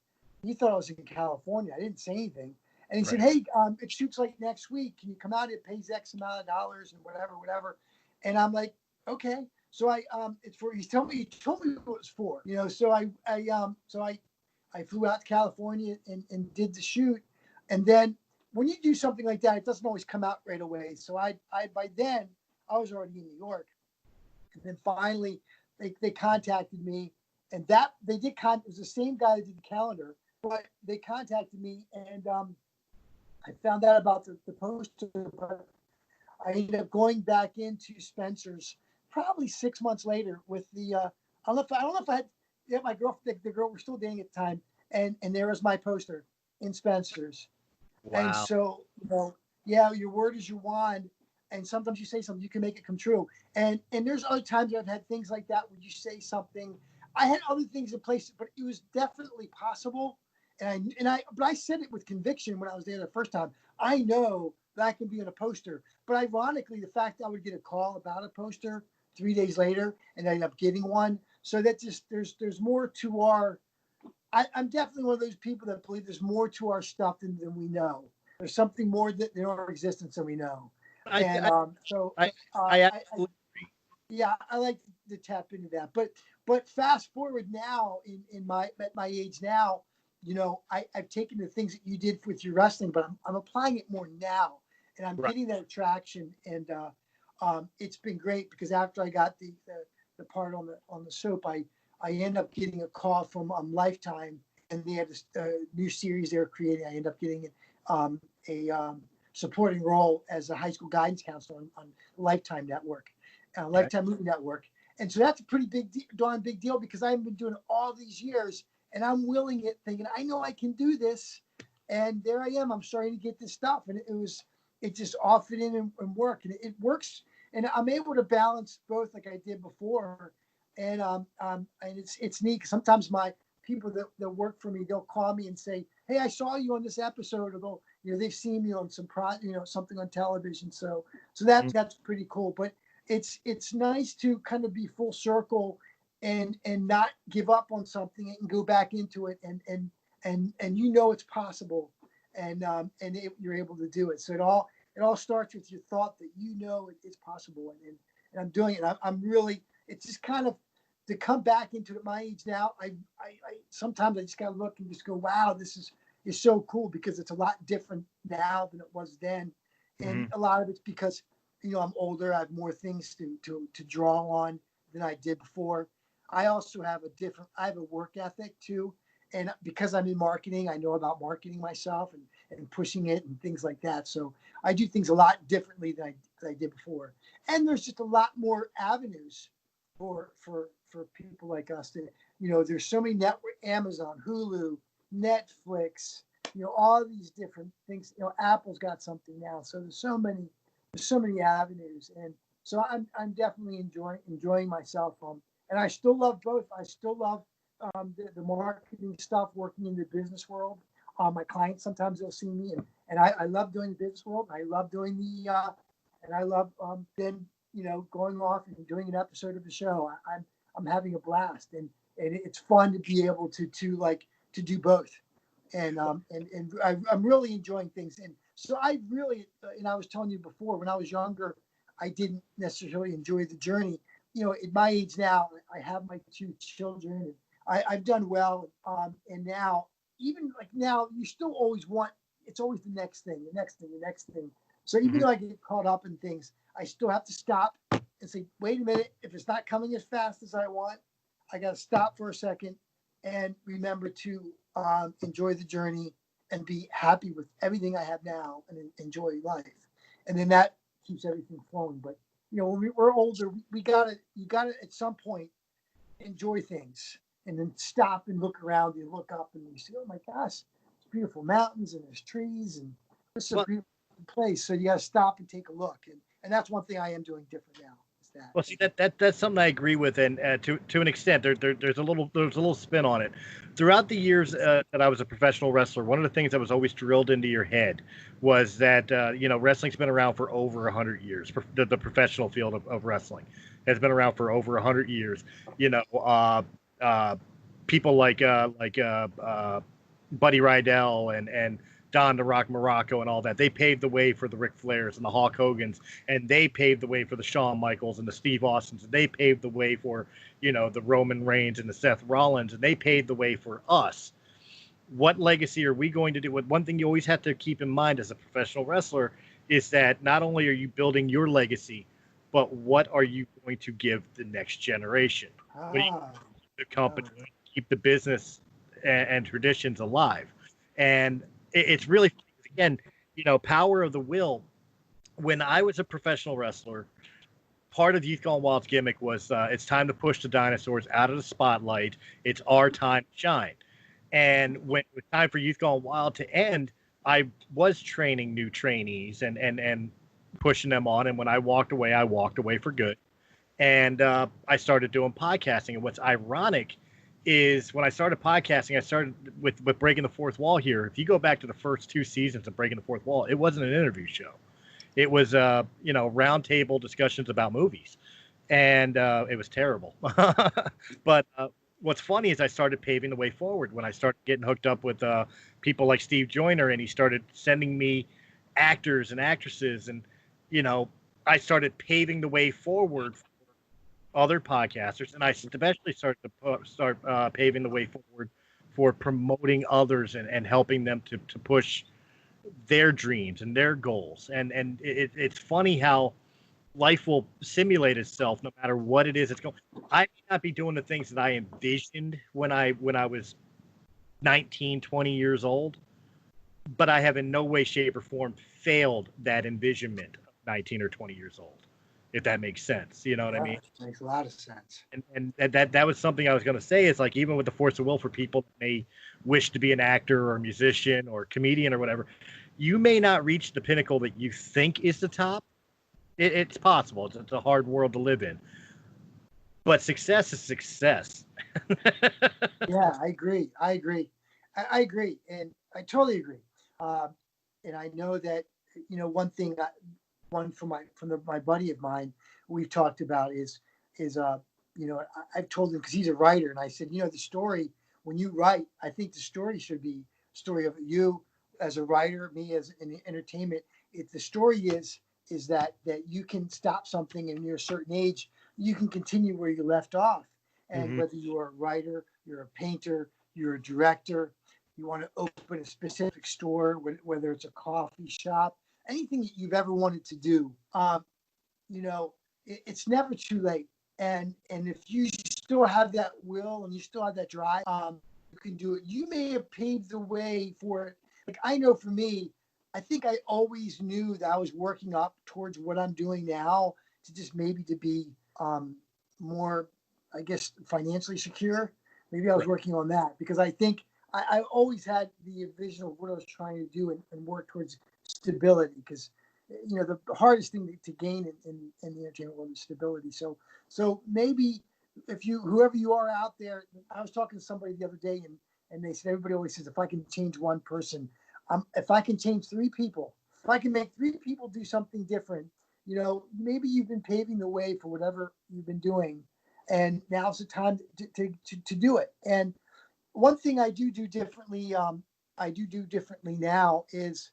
He thought I was in California. I didn't say anything, and he said, right. "Hey, it shoots like next week. Can you come out? It pays X amount of dollars and whatever, whatever." And I'm like, "Okay." So it's for. He told me what it was for. So I flew out to California and did the shoot. And then when you do something like that, it doesn't always come out right away. So I by then I was already in New York. And then finally they contacted me, and that they did it was the same guy that did the calendar, but they contacted me, and I found out about the poster, but I ended up going back into Spencer's probably 6 months later with the I don't know if I had yeah, my girl the girl we're still dating at the time, and there was my poster in Spencer's. And Wow. so, yeah, your word is your wand. And sometimes you say something, you can make it come true. And there's other times I've had things like that where you say something. I had other things in place, but it was definitely possible. But I said it with conviction when I was there the first time. I know that I can be on a poster. But ironically, the fact that I would get a call about a poster 3 days later and I end up getting one. So that just there's more to our I'm definitely one of those people that believe there's more to our stuff than we know. There's something more that in our existence than we know. I And I so I, uh, I I absolutely yeah, I like to tap into that. But fast forward now in my at my age now, I've taken the things that you did with your wrestling, but I'm applying it more now, and I'm right. getting that attraction. And it's been great because after I got the part on the soap, I end up getting a call from Lifetime, and they had this new series they were creating. I end up getting a supporting role as a high school guidance counselor on Lifetime Network, Okay. Lifetime Movie Network. And so that's a pretty darn big deal because I've been doing it all these years, and I'm willing it, thinking I know I can do this. And there I am. I'm starting to get this stuff, and it just all fit in and work, and it works. And I'm able to balance both like I did before, and it's neat. Sometimes my people that work for me, they'll call me and say, "Hey, I saw you on this episode," or they've seen me on something on television. So Mm. that's pretty cool. But it's nice to kind of be full circle and not give up on something and go back into it and it's possible and you're able to do it. So it all starts with your thought that it's possible and I'm doing it. I'm really it's just kind of to come back into my age now. I sometimes I just gotta look and just go, wow, this is so cool because it's a lot different now than it was then, and Mhm. a lot of it's because I'm older. I have more things to draw on than I did before. I also have I have a work ethic too, and because I'm in marketing, I know about marketing myself and pushing it and things like that. So I do things a lot differently than I did before, and there's just a lot more avenues for people like us to there's so many network, Amazon, Hulu, Netflix, all these different things. Apple's got something now, so there's so many there's so many avenues, and so I'm definitely enjoying myself. And I still love both. I still love the marketing stuff, working in the business world. My clients, sometimes they'll see me, and I love doing the business world. I love doing and I love then going off and doing an episode of the show. I'm having a blast, and it's fun to be able to do both. I'm really enjoying things. And so I really, and I was telling you before, when I was younger, I didn't necessarily enjoy the journey. At my age now, I have my two children, and I've done well. And now, even like now, you still always want, it's always the next thing, the next thing, the next thing. So even though I get caught up in things, I still have to stop and say, wait a minute, if it's not coming as fast as I want, I got to stop for a second and remember to enjoy the journey and be happy with everything I have now and enjoy life. And then that keeps everything flowing. But when we're older, you gotta at some point enjoy things and then stop and look around and look up and you see, oh my gosh, it's beautiful mountains and there's trees and it's a beautiful place. So you gotta stop and take a look. And that's one thing I am doing different now. Well, see that's something I agree with, and to an extent, there's a little spin on it. Throughout the years that I was a professional wrestler, one of the things that was always drilled into your head was that wrestling's been around for over 100 years. The professional field of wrestling has been around for over 100 years. People like Buddy Rydell and Don the Rock Morocco and all that. They paved the way for the Ric Flairs and the Hulk Hogans, and they paved the way for the Shawn Michaels and the Steve Austins, and they paved the way for, the Roman Reigns and the Seth Rollins, and they paved the way for us. What legacy are we going to do? One thing you always have to keep in mind as a professional wrestler is that not only are you building your legacy, but what are you going to give the next generation? What do you keep the company, keep the business and traditions alive? And it's really, again, power of the will. When I was a professional wrestler, part of Youth Gone Wild's gimmick was it's time to push the dinosaurs out of the spotlight. It's our time to shine. And when it was time for Youth Gone Wild to end, I was training new trainees and pushing them on. And when I walked away for good. And I started doing podcasting. And what's ironic is when I started podcasting, I started with Breaking the Fourth Wall here. If you go back to the first 2 seasons of Breaking the Fourth Wall, it wasn't an interview show. It was, round table discussions about movies. And it was terrible. But what's funny is I started paving the way forward when I started getting hooked up with people like Steve Joyner, and he started sending me actors and actresses. And, I started paving the way forward other podcasters, and I especially started to paving the way forward for promoting others and helping them to push their dreams and their goals. And it's funny how life will simulate itself no matter what it is it's going. I may not be doing the things that I envisioned when I was 19, 20 years old, but I have in no way, shape, or form failed that envisionment of 19 or 20 years old. If that makes sense, you know what I mean? Makes a lot of sense. And that was something I was going to say is like, even with the force of will for people that may wish to be an actor or a musician or comedian or whatever, you may not reach the pinnacle that you think is the top. It's possible. It's a hard world to live in, but success is success. Yeah, I agree. I agree. And I totally agree. And I know that, one thing from my buddy of mine we've talked about is I've told him, because he's a writer, and I said, the story, when you write, I think the story should be a story of you as a writer, me as an entertainment. If the story is that you can stop something and you're a certain age, you can continue where you left off. And whether you're a writer, you're a painter, you're a director, you want to open a specific store, whether it's a coffee shop, anything that you've ever wanted to do, it's never too late. And if you still have that will and you still have that drive, you can do it. You may have paved the way for it. Like, I know for me, I think I always knew that I was working up towards what I'm doing now, to just maybe to be more, I guess, financially secure. Maybe I was working on that, because I think I always had the vision of what I was trying to do and work towards stability, because the hardest thing to gain in the entertainment world is stability. So maybe if whoever you are out there, I was talking to somebody the other day, and they said, everybody always says, if I can change one person, if I can change 3 people, if I can make 3 people do something different, maybe you've been paving the way for whatever you've been doing, and now's the time to do it. And one thing I do differently, now is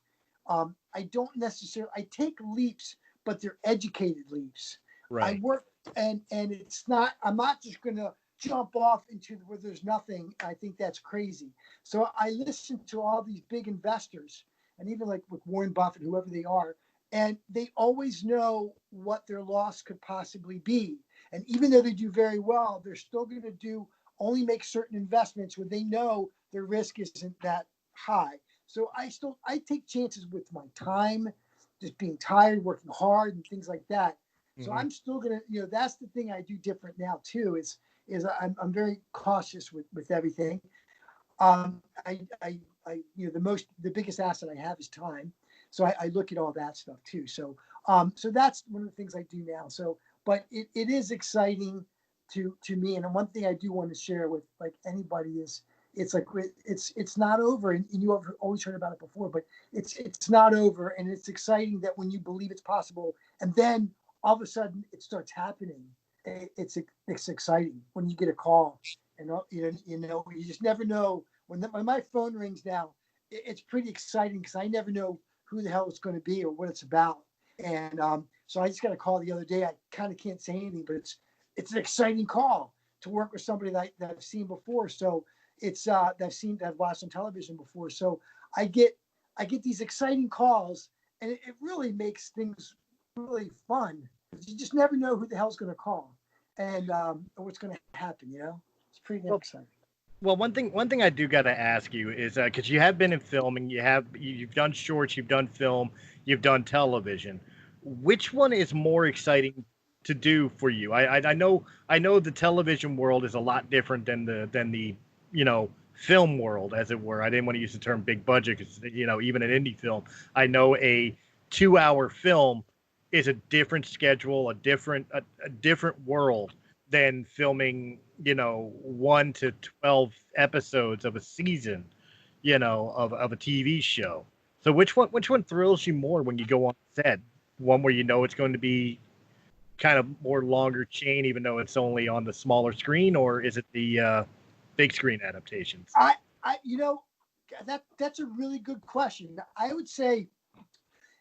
I don't necessarily, I take leaps, but they're educated leaps. I Right. work, and it's not, I'm not just going to jump off into where there's nothing. I think that's crazy. So I listen to all these big investors, and even like with Warren Buffett, whoever they are, and they always know what their loss could possibly be. And even though they do very well, they're still going to only make certain investments when they know their risk isn't that high. So I take chances with my time, just being tired, working hard, and things like that. So Mm-hmm. I'm still gonna, that's the thing I do different now too. Is I'm very cautious with everything. The biggest asset I have is time. So I look at all that stuff too. So that's one of the things I do now. So, but it is exciting to me. And one thing I do want to share with like anybody is it's like, it's not over. And you have always heard about it before, but it's not over. And it's exciting that when you believe it's possible, and then all of a sudden it starts happening. It's exciting when you get a call, and you just never know when my phone rings now. It's pretty exciting because I never know who the hell it's going to be or what it's about. And so I just got a call the other day. I kind of can't say anything, but it's an exciting call to work with somebody that I've seen before. So it's that I've watched on television before. So I get these exciting calls, and it really makes things really fun. You just never know who the hell's going to call, and what's going to happen. It's pretty Well, exciting. well, one thing I do got to ask you is because you have been in filming, you've done shorts, you've done film, you've done television. Which one is more exciting to do for you? I know the television world is a lot different than the film world, as it were. I didn't want to use the term big budget because even an indie film, I know a 2-hour film is a different schedule, a different world than filming 1 to 12 episodes of a season of a TV show. So which one thrills you more when you go on set? One where it's going to be kind of more longer chain, even though it's only on the smaller screen, or is it the big screen adaptations? That's a really good question. I would say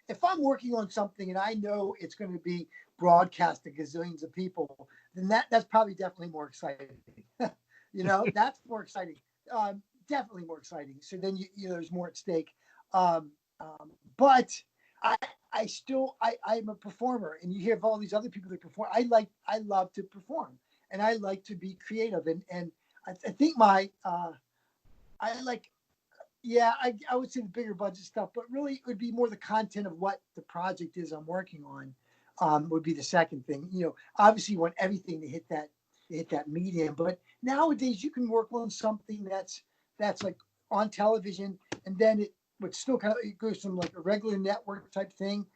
if I'm working on something and I know it's going to be broadcast to gazillions of people, then that's probably definitely more exciting. That's more exciting. Definitely more exciting. So then there's more at stake. Um, but I'm a performer, and you hear of all these other people that perform. I love to perform, and I like to be creative, and I think I like, yeah, I would say the bigger budget stuff, but really it would be more the content of what the project is I'm working on. Would be the second thing. Obviously you want everything to hit that medium, but nowadays you can work on something that's like on television, and then it would still kind of, it goes from like a regular network type thing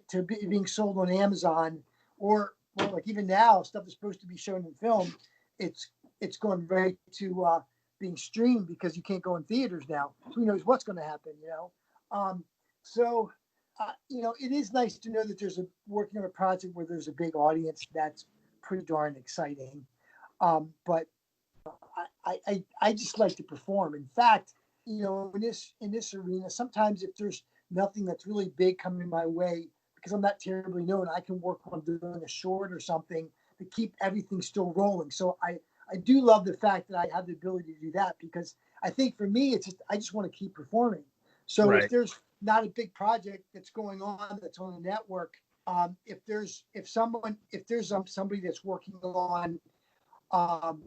to being sold on Amazon, or like even now stuff that's supposed to be shown in film, it's going right to being streamed because you can't go in theaters now. Who knows what's going to happen. Um, so it is nice to know that there's working on a project where there's a big audience. That's pretty darn exciting. But I just like to perform. In fact, in this arena, sometimes if there's nothing that's really big coming my way, because I'm not terribly known, I can work on doing a short or something to keep everything still rolling. So I do love the fact that I have the ability to do that, because I think for me, I just want to keep performing. So if Right. there's not a big project that's going on that's on the network, if there's somebody that's working on um,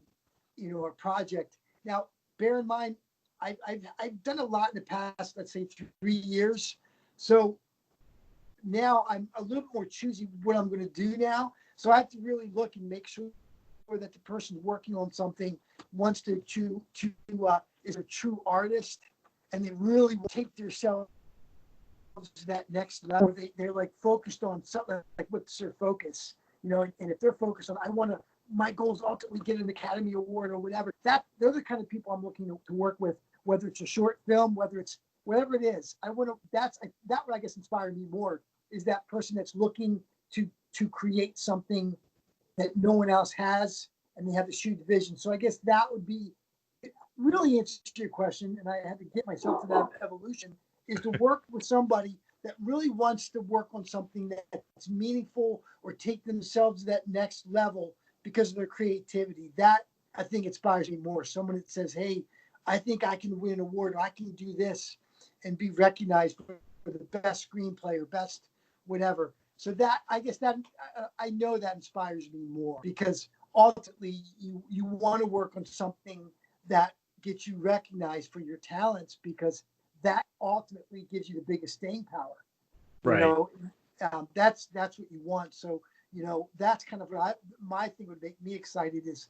a project. Now, bear in mind, I've done a lot in the past, let's say 3 years. So now I'm a little more choosy what I'm going to do now. So I have to really look and make sure that the person working on something wants to is a true artist, and they really take themselves to that next level. They're like focused on something, like what's their focus, and if they're focused on, my goal is ultimately get an Academy Award or whatever, they're the kind of people I'm looking to work with, whether it's a short film, whether it's whatever it is. That what I guess inspired me more, is that person that's looking to create something that no one else has, and they have the shoot vision. So I guess that would be really answer your question, and I had to get myself to that evolution, is to work with somebody that really wants to work on something that's meaningful or take themselves to that next level because of their creativity. That, I think, inspires me more. Someone that says, hey, I think I can win an award, or I can do this and be recognized for the best screenplay or best whatever. So that, I guess that, I know that inspires me more, because ultimately you want to work on something that gets you recognized for your talents, because that ultimately gives you the biggest staying power. Right. That's what you want. So, that's kind of what my thing would make me excited, is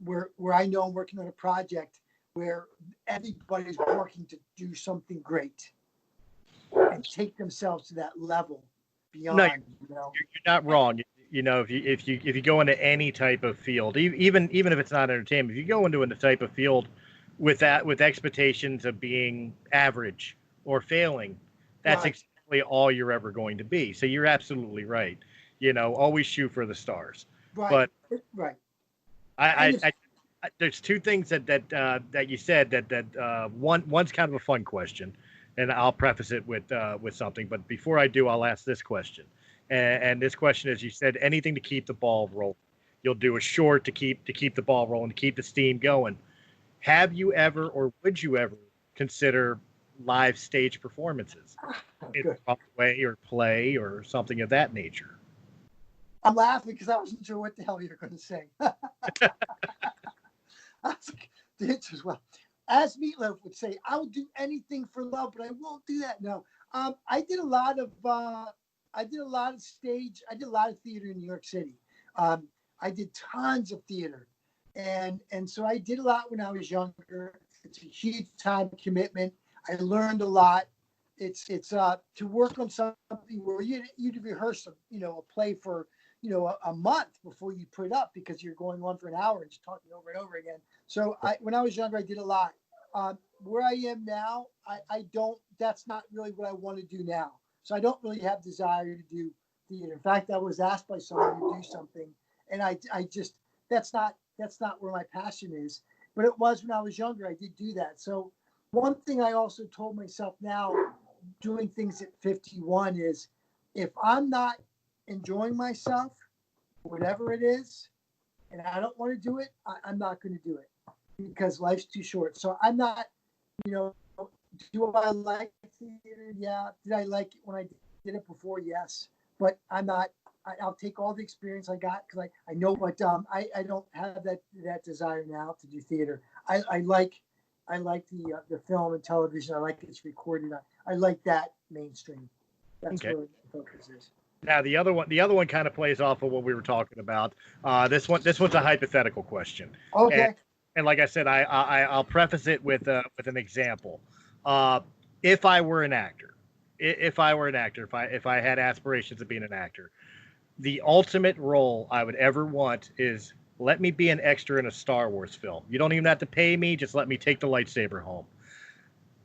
where I know I'm working on a project where everybody's working to do something great and take themselves to that level beyond. No, you're not wrong. If you go into any type of field, even if it's not entertainment, if you go into a type of field with expectations of being average or failing, that's Right. exactly all you're ever going to be. So you're absolutely right. Always shoot for the stars. Right. But Right. there's two things that you said that one's kind of a fun question, and I'll preface it with something. But before I do, I'll ask this question, and this question is: you said anything to keep the ball rolling. You'll do a short to keep the ball rolling, to keep the steam going. Have you ever, or would you ever, consider live stage performances in Good. Broadway or play or something of that nature? I'm laughing because I wasn't sure what the hell you were going to say. The answer is, well, as Meatloaf would say, I will do anything for love, but I won't do that. No, I did a lot of stage. I did a lot of theater in New York City. I did tons of theater, and so I did a lot when I was younger. It's a huge time commitment. I learned a lot. It's to work on something where you'd rehearse a play for a month before you put it up, because you're going on for an hour and just talking over and over again. So when I was younger, I did a lot. Where I am now, I don't. That's not really what I want to do now. So I don't really have desire to do theater. In fact, I was asked by someone to do something, and I just that's not where my passion is. But it was when I was younger. I did do that. So one thing I also told myself now, doing things at 51, is if I'm not enjoying myself, whatever it is, and I don't want to do it, I'm not going to do it, because life's too short. So I'm not, do I like theater? Yeah. Did I like it when I did it before? Yes. But I'm not. I'll take all the experience I got, because I know, but I don't have that desire now to do theater. I like the film and television. I like it's recorded. I like that mainstream. That's Okay. where the focus is. Now the other one kind of plays off of what we were talking about. This one's a hypothetical question. Okay. And like I said, I'll preface it with an example. If I were an actor, if I had aspirations of being an actor, the ultimate role I would ever want is, let me be an extra in a Star Wars film. You don't even have to pay me; just let me take the lightsaber home.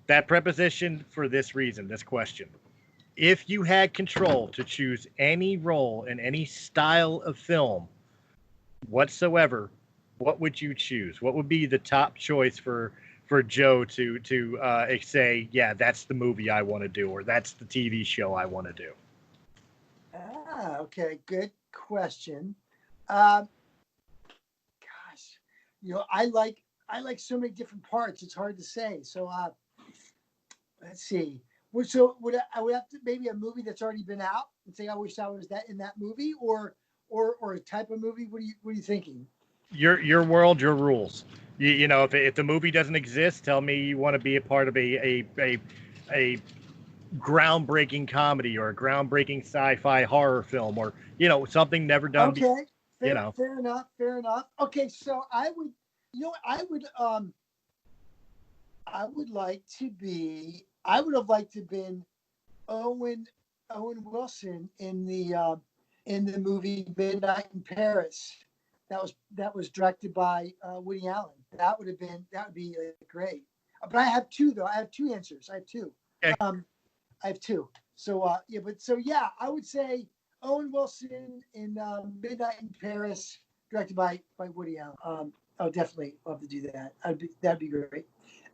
That preposition for this reason, this question. If you had control to choose any role in any style of film whatsoever, what would you choose? What would be the top choice for Joe to say, yeah, that's the movie I want to do, or that's the TV show I want to do? Okay. Good question. Gosh, I like so many different parts. It's hard to say. So let's see. I would have to, maybe a movie that's already been out, and say I wish I was in that movie, or a type of movie. What are you thinking? Your world, your rules. If the movie doesn't exist, tell me you want to be a part of a groundbreaking comedy or a groundbreaking sci-fi horror film, or something never done before. Okay, fair enough. Okay, so I would, I would have liked to been Owen Wilson in the movie Midnight in Paris. That was directed by Woody Allen. That would be great. But I have two though. I have two answers. I have two. Okay. I have two. So yeah, I would say Owen Wilson in Midnight in Paris, directed by Woody Allen. I would definitely love to do that. That'd be great.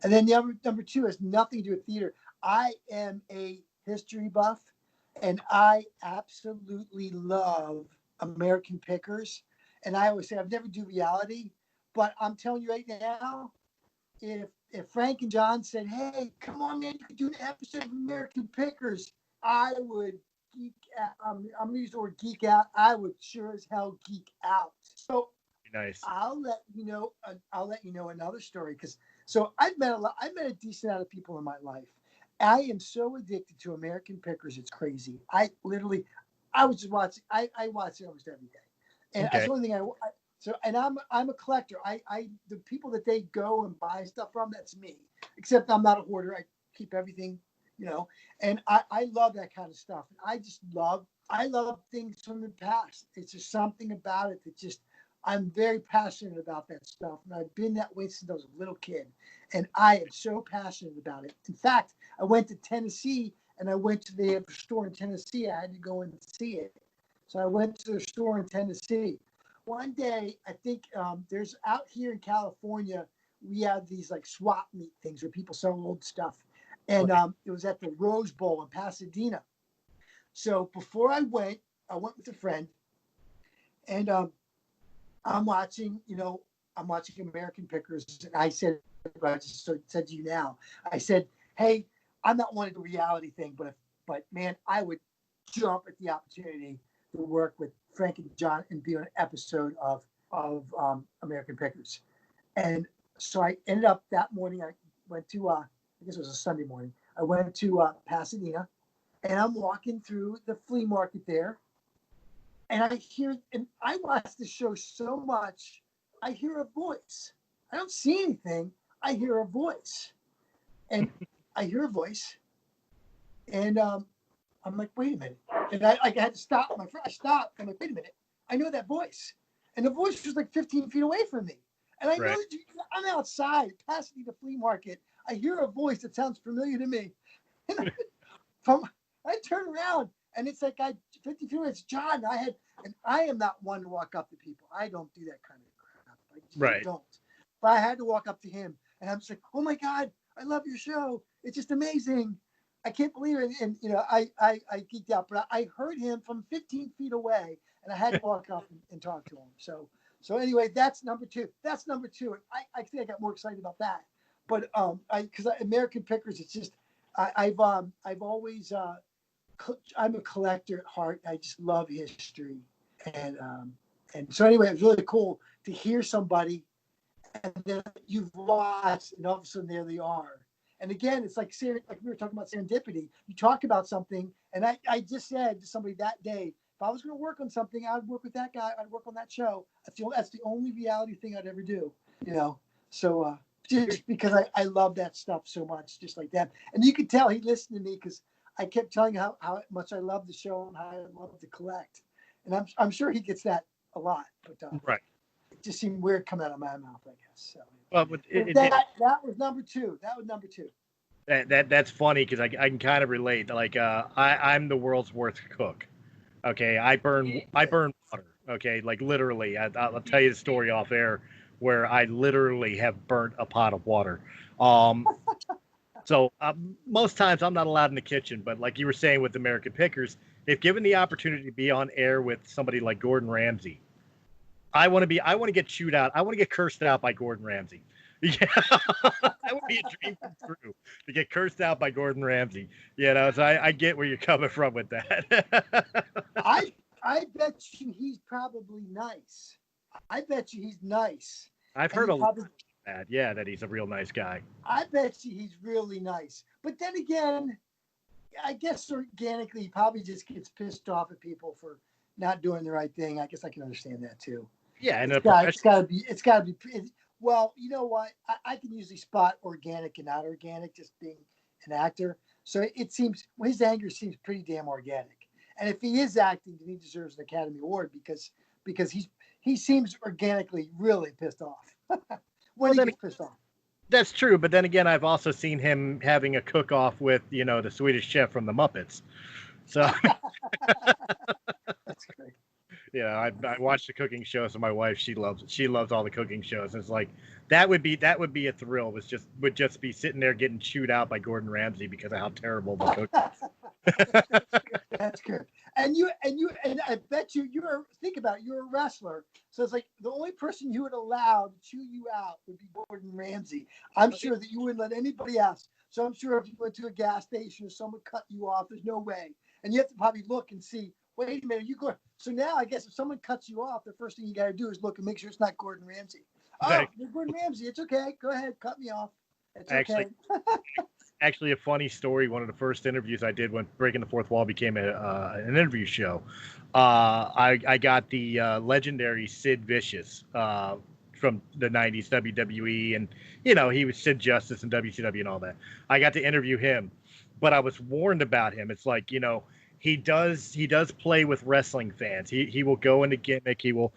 And then the number two has nothing to do with theater. I am a history buff, and I absolutely love American Pickers. And I always say I've never do reality, but I'm telling you right now, if Frank and John said, "Hey, come on, man, you could do an episode of American Pickers," I would geek out. I'm gonna use the word geek out. I would sure as hell geek out. So Nice. I'll let you know. I'll let you know another story because I've met a decent amount of people in my life. I am so addicted to American Pickers, it's crazy. I was just watching. I watch it almost every day, and Okay. that's the only thing and I'm a collector. The people that they go and buy stuff from, that's me. Except I'm not a hoarder. I keep everything, and I love that kind of stuff. I love things from the past. It's just something about it that just I'm very passionate about that stuff. And I've been that way since I was a little kid. And I am so passionate about it. In fact, I went to Tennessee and I went to the store in Tennessee. I had to go and see it. So I went to the store in Tennessee. One day, I think there's out here in California, we have these like swap meet things where people sell old stuff. And it was at the Rose Bowl in Pasadena. So before I went with a friend, and I'm watching American Pickers. And I said, I just said to you now, I said, hey, I'm not wanting a reality thing, but man, I would jump at the opportunity to work with Frank and John and be on an episode of American Pickers. And so I ended up that morning, I went to, I guess it was a Sunday morning. I went to Pasadena, and I'm walking through the flea market there. And I watch the show so much, I hear a voice. I don't see anything. I hear a voice. And I hear a voice. And I'm like, wait a minute. And I had to stop. I stopped. I'm like, wait a minute. I know that voice. And the voice was like 15 feet away from me. And I know Right. that I'm outside, passing the flea market. I hear a voice that sounds familiar to me. And I turn around, and it's like 50 feet away. It's John. And I am not one to walk up to people. I don't do that kind of crap. I just Right. don't. But I had to walk up to him, and I'm just like, oh my God, I love your show. It's just amazing. I can't believe it. And I geeked out, but I heard him from 15 feet away, and I had to walk up and talk to him. So anyway, that's number two. I think I got more excited about that. But because American Pickers, it's just I've always I'm a collector at heart. I just love history, and so anyway, it was really cool to hear somebody, and then you've watched, and all of a sudden there they are. And again, it's like we were talking about serendipity. You talk about something, and I just said to somebody that day, if I was going to work on something, I'd work with that guy. I'd work on that show. That's the only reality thing I'd ever do. So just because I love that stuff so much, just like that. And you could tell he listened to me because I kept telling him how much I love the show and how I love to collect. And I'm sure he gets that a lot. But Right. it just seemed weird coming out of my mouth, I guess. So Well, but that was number two. that's funny because I can kind of relate. Like I'm the world's worst cook. Okay, I burn water. Okay, like literally. I'll tell you the story off air where I literally have burnt a pot of water. So most times I'm not allowed in the kitchen, but like you were saying with American Pickers, if given the opportunity to be on air with somebody like Gordon Ramsay, I want to get chewed out. I want to get cursed out by Gordon Ramsay. Yeah, that would be a dream come true to get cursed out by Gordon Ramsay. So I get where you're coming from with that. I bet you he's probably nice. I bet you he's nice. I've heard a lot of that. Yeah, that he's a real nice guy. I bet you he's really nice. But then again, I guess organically he probably just gets pissed off at people for not doing the right thing. I guess I can understand that too. Yeah, and it's got to be. Well, you know what? I can usually spot organic and not organic just being an actor. So it seems his anger seems pretty damn organic. And if he is acting, then he deserves an Academy Award because he seems organically really pissed off when Well, he then gets pissed off. that's true, but then again, I've also seen him having a cook-off with, the Swedish chef from the Muppets. So, That's great. I watch the cooking shows, and my wife, she loves all the cooking shows. It's like that would be a thrill. Would just be sitting there getting chewed out by Gordon Ramsay because of how terrible the cook is. That's good. And I bet you're think about it, you're a wrestler. So it's like the only person you would allow to chew you out would be Gordon Ramsay. I'm sure that you wouldn't let anybody else. So I'm sure if you went to a gas station or someone cut you off, there's no way. And you have to probably look and see, wait a minute, you go. So now I guess if someone cuts you off, the first thing you got to do is look and make sure it's not Gordon Ramsay. Oh, Gordon Ramsay, it's okay. Go ahead, cut me off. It's okay. Actually, a funny story. One of the first interviews I did when Breaking the Fourth Wall became an interview show. I got the legendary Sid Vicious from the '90s WWE, and he was Sid Justice in WCW and all that. I got to interview him, but I was warned about him. It's like he does play with wrestling fans. He will go into gimmick. He will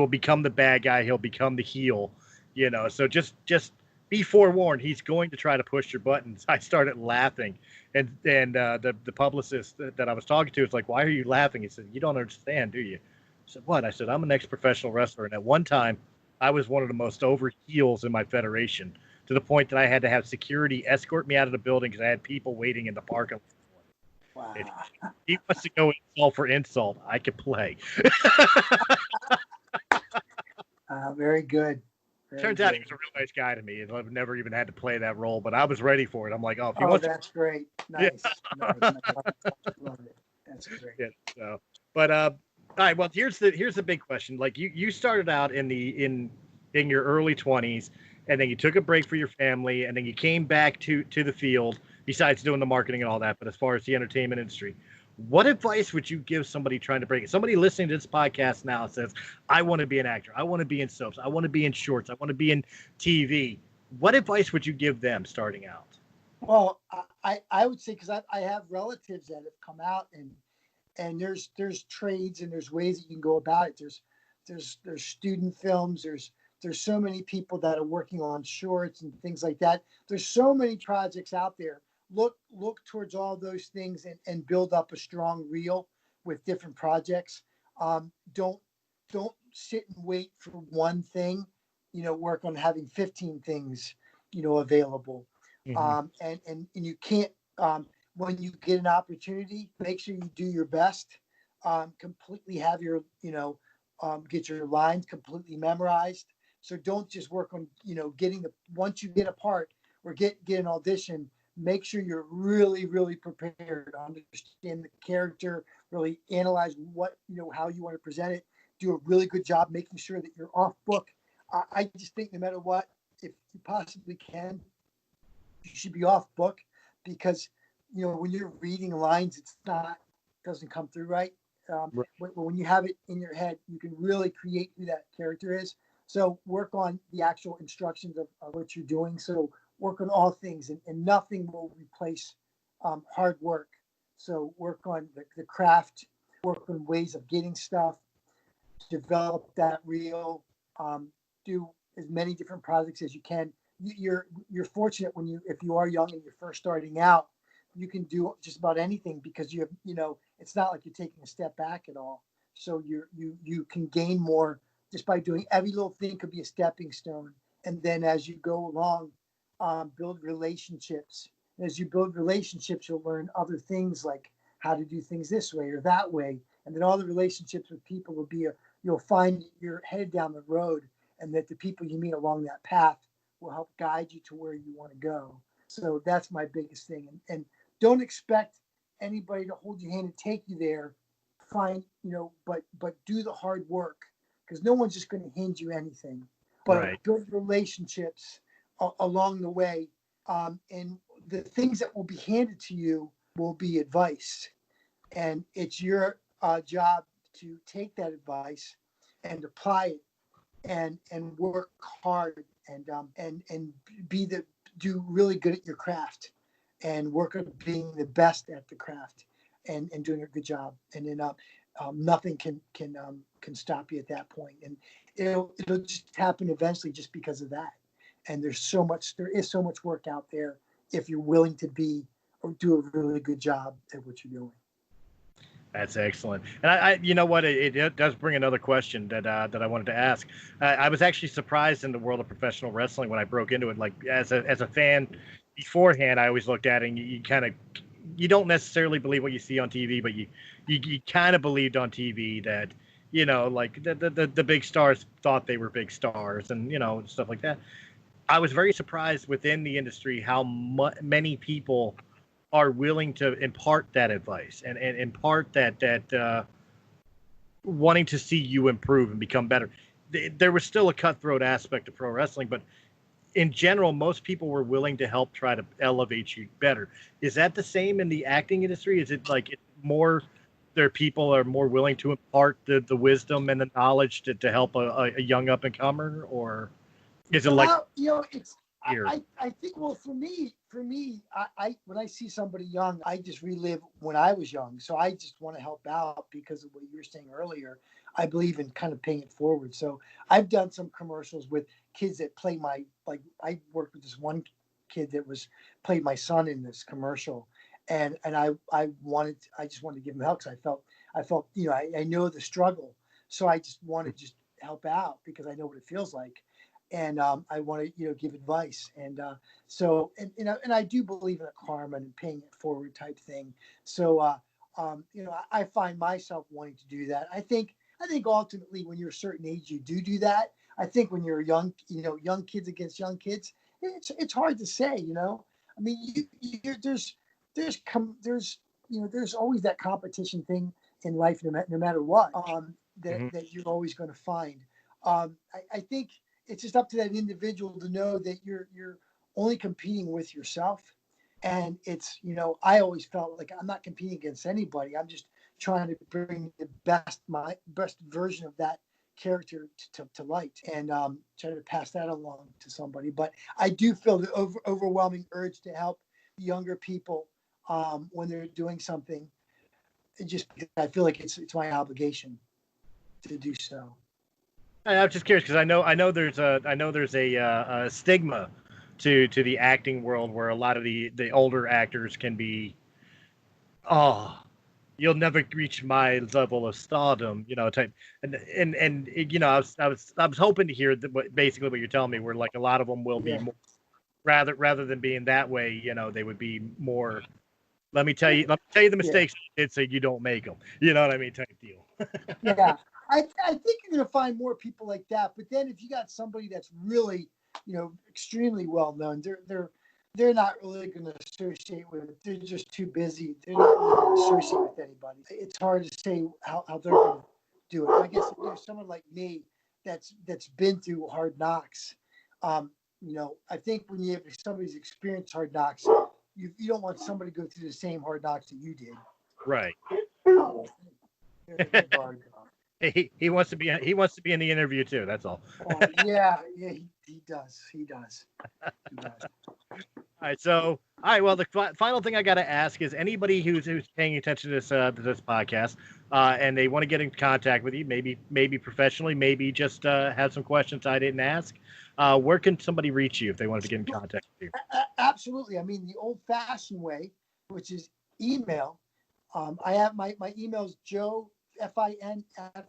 become the bad guy. He'll become the heel. So just be forewarned, he's going to try to push your buttons. I started laughing, and the publicist that I was talking to was like, "Why are you laughing?" He said, "You don't understand, do you?" I said, "What?" I said, "I'm an ex-professional wrestler, and at one time, I was one of the most over heels in my federation, to the point that I had to have security escort me out of the building because I had people waiting in the parking lot. Wow. If he wants to go insult for insult, I could play." Very good. Turns out he was a real nice guy to me, and I've never even had to play that role, but I was ready for it. I'm like, if he wants that's great. Nice. Nice. Love it. That's great. Yeah. So, but all right. Well, here's the big question. Like you started out in your early 20s, and then you took a break for your family, and then you came back to the field. Besides doing the marketing and all that, but as far as the entertainment industry, what advice would you give somebody trying to break it? Somebody listening to this podcast now says, "I want to be an actor. I want to be in soaps. I want to be in shorts. I want to be in TV." What advice would you give them starting out? Well, I would say, because I have relatives that have come out, and there's trades and there's ways that you can go about it. There's student films. There's so many people that are working on shorts and things like that. There's so many projects out there. Look towards all those things and build up a strong reel with different projects. Don't sit and wait for one thing. Work on having 15 things available. Mm-hmm. And you can't, when you get an opportunity, make sure you do your best. Completely have your get your lines completely memorized. So don't just work on once you get a part or get an audition, make sure you're really, really prepared, understand the character, really analyze what how you want to present it, do a really good job making sure that you're off book. I just think no matter what, if you possibly can, you should be off book, because when you're reading lines, doesn't come through right. Right. When you have it in your head, you can really create who that character is. So work on the actual instructions of what you're doing. So work on all things, and nothing will replace hard work. So work on the craft, work on ways of getting stuff, develop that reel, do as many different projects as you can. You're fortunate if you are young and you're first starting out, you can do just about anything, because it's not like you're taking a step back at all. So you can gain more just by doing every little thing. Could be a stepping stone, and then as you go along, build relationships. And as you build relationships, you'll learn other things, like how to do things this way or that way, and then all the relationships with people will be you'll find you're headed down the road, and that the people you meet along that path will help guide you to where you want to go. So that's my biggest thing. And don't expect anybody to hold your hand and take you there. But do the hard work, because no one's just going to hand you anything. But Right. build relationships along the way. And the things that will be handed to you will be advice. And it's your job to take that advice and apply it, and work hard, and do really good at your craft. and work on being the best at the craft and doing a good job. And then nothing can stop you at that point. And it'll just happen eventually just because of that. And there is so much work out there if you're willing to be or do a really good job at what you're doing. That's excellent. And I you know what, it does bring another question that I wanted to ask. I was actually surprised in the world of professional wrestling when I broke into it. Like as a fan beforehand, I always looked at it and you kind of, you don't necessarily believe what you see on TV, but you kind of believed on TV that, you know, like the big stars thought they were big stars and, you know, stuff like that. I was very surprised within the industry how many people are willing to impart that advice and impart that wanting to see you improve and become better. There was still a cutthroat aspect of pro wrestling, but in general, most people were willing to help try to elevate you better. Is that the same in the acting industry? Is it like more there people are more willing to impart the wisdom and the knowledge to help a young up and comer, or is it like it's here? I think, well, for me, I when I see somebody young, I just relive when I was young. So I just want to help out because of what you were saying earlier. I believe in kind of paying it forward. So I've done some commercials with kids that play I worked with this one kid that played my son in this commercial. And I just wanted to give him help because I felt, I know the struggle. So I just want to just help out because I know what it feels like. And I want to, give advice. And and I do believe in a karma and paying it forward type thing. So, I find myself wanting to do that. I think ultimately when you're a certain age, you do that. I think when you're young, young kids against young kids, it's hard to say, I mean, there's always that competition thing in life, no matter what, that you're always going to find. I think it's just up to that individual to know that you're only competing with yourself. And it's, I always felt like I'm not competing against anybody. I'm just trying to bring my best version of that character to light and try to pass that along to somebody. But I do feel the overwhelming urge to help younger people when they're doing something. Just because I feel like it's my obligation to do so. I'm just curious because I know there's a stigma to the acting world where a lot of the older actors can be, oh, you'll never reach my level of stardom, type. And I was hoping to hear basically what you're telling me, where like a lot of them will be more, rather than being that way, they would be more. Let me tell you the mistakes it's so you don't make them. You know what I mean, type deal. Yeah, I think you're gonna find more people like that. But then if you got somebody that's really, extremely well known, they're not really going to associate with it. They're just too busy. They're not really going to associate with anybody. It's hard to say how they're going to do it. I guess if there's someone like me that's been through hard knocks, I think when you have somebody's experienced hard knocks, you don't want somebody to go through the same hard knocks that you did. Right. There's a guard dog. He wants to be in the interview too. That's all. Yeah, he does. All right. Well, the final thing I got to ask is anybody who's paying attention to this podcast, and they want to get in contact with you, maybe professionally, maybe just have some questions I didn't ask. Where can somebody reach you if they wanted to get in contact with you? Absolutely. I mean, the old-fashioned way, which is email. I have my email is Joe Finfera at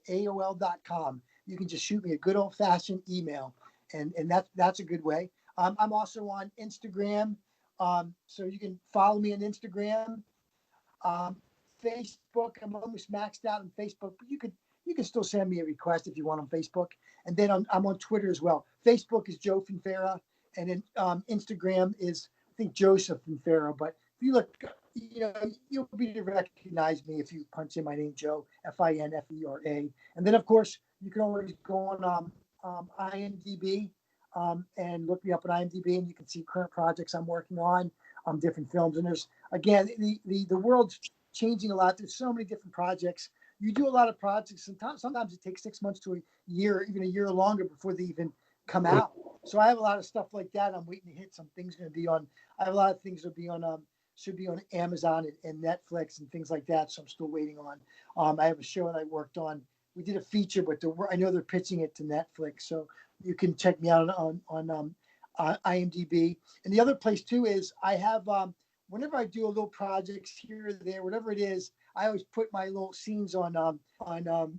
AOL.com. You can just shoot me a good old-fashioned email, and that's a good way. I'm also on Instagram, so you can follow me on Instagram. Facebook, I'm almost maxed out on Facebook, but you can still send me a request if you want on Facebook. And then I'm on Twitter as well. Facebook is Joe Finfera, and then Instagram is, I think, Joseph Finfera. But if you look, you'll be able to recognize me if you punch in my name, Joe, Finfera. And then, of course, you can always go on IMDb and look me up on IMDb, and you can see current projects I'm working on different films. And there's, again, the world's changing a lot. There's so many different projects. You do a lot of projects, and sometimes it takes 6 months to a year, even a year longer before they even come out. So I have a lot of stuff like that. I'm waiting to hit. Some things going to be on. I have a lot of things that be on. Should be on Amazon and Netflix and things like that. So I'm still waiting on. I have a show that I worked on. We did a feature, but I know they're pitching it to Netflix. So you can check me out on IMDb. And the other place too is I have. Whenever I do a little projects here or there, whatever it is, I always put my little scenes on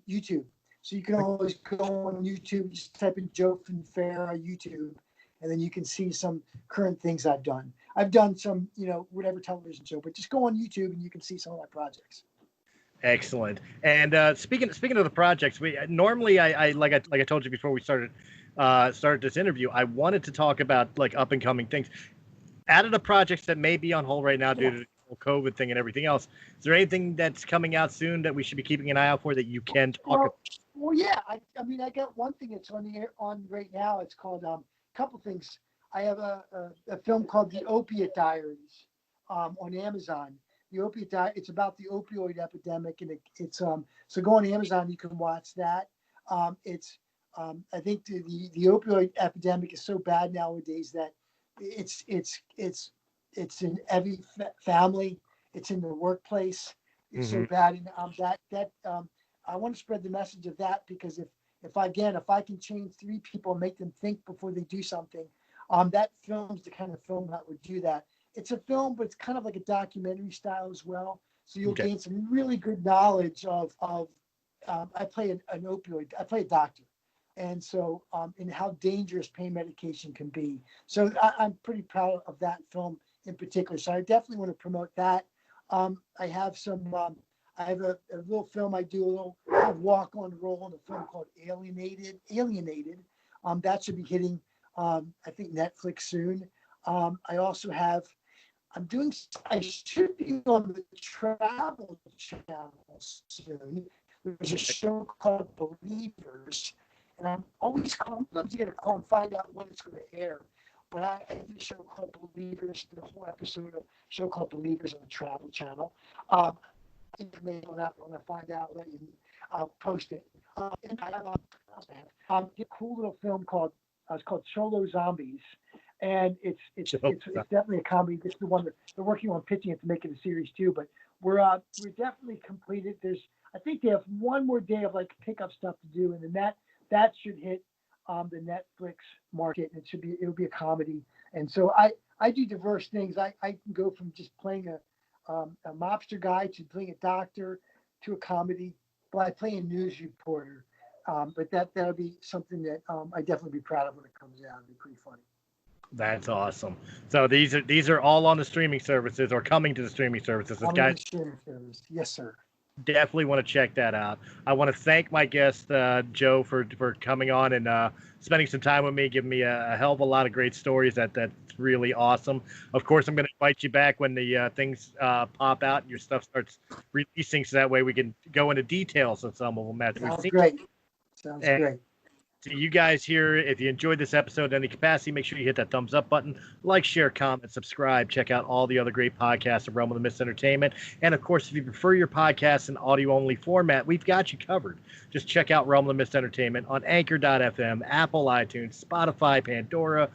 YouTube. So you can always go on YouTube, just type in Joe Finfera YouTube, and then you can see some current things I've done. I've done some, whatever television show, but just go on YouTube and you can see some of my projects. Excellent. And speaking of the projects, we normally I like I told you before we started this interview, I wanted to talk about like up and coming things. Out of the projects that may be on hold right now due to the whole COVID thing and everything else, is there anything that's coming out soon that we should be keeping an eye out for that you can talk about? Well, yeah. I mean, I got one thing that's on the air on right now. It's called a couple things. I have a film called The Opiate Diaries on Amazon. The opiate it's about the opioid epidemic, and it's so go on Amazon, you can watch that. I think the opioid epidemic is so bad nowadays that it's in every family. It's in the workplace. It's so bad, and I want to spread the message of that, because if I can change 3 people and make them think before they do something, that film's the kind of film that would do that. It's a film, but it's kind of like a documentary style as well. So you'll gain some really good knowledge of I play an opioid. I play a doctor. And so, and how dangerous pain medication can be. So I'm pretty proud of that film in particular. So I definitely want to promote that. I have I have a little film. I do a little walk on roll in a film called Alienated. That should be hitting, I think, Netflix soon. I also have, I should be on the Travel Channel soon. There's a show called Believers. And I'm always calling, I'm going to call and find out when it's going to air. But I did a show called Believers, the whole episode of a show called Believers on the Travel Channel. Information on that, when I find out, I'll post it. And I have a cool little film called it's called Cholo Zombies, and it's definitely a comedy. This is the one that they're working on pitching it to make it a series too. But we're definitely completed. I think they have one more day of like pickup stuff to do, and then that should hit the Netflix market, and it'll be a comedy. And so I do diverse things. I can go from just playing a mobster guy to playing a doctor to a comedy. But I play a news reporter. But that'll be something that I definitely be proud of when it comes out. It'll be pretty funny. That's awesome. So these are all on the streaming services or coming to the streaming services. Guys, yes, sir. Definitely want to check that out. I want to thank my guest Joe for coming on and spending some time with me, giving me a hell of a lot of great stories. That's really awesome. Of course, I'm going to invite you back when the things pop out and your stuff starts releasing, so that way we can go into details on some of them. Sounds great. Sounds great. To you guys here, if you enjoyed this episode in any capacity, make sure you hit that thumbs up button, like, share, comment, subscribe. Check out all the other great podcasts of Realm of the Mist Entertainment. And of course, if you prefer your podcast in audio only format, we've got you covered. Just check out Realm of the Mist Entertainment on Anchor.fm, Apple, iTunes, Spotify, Pandora.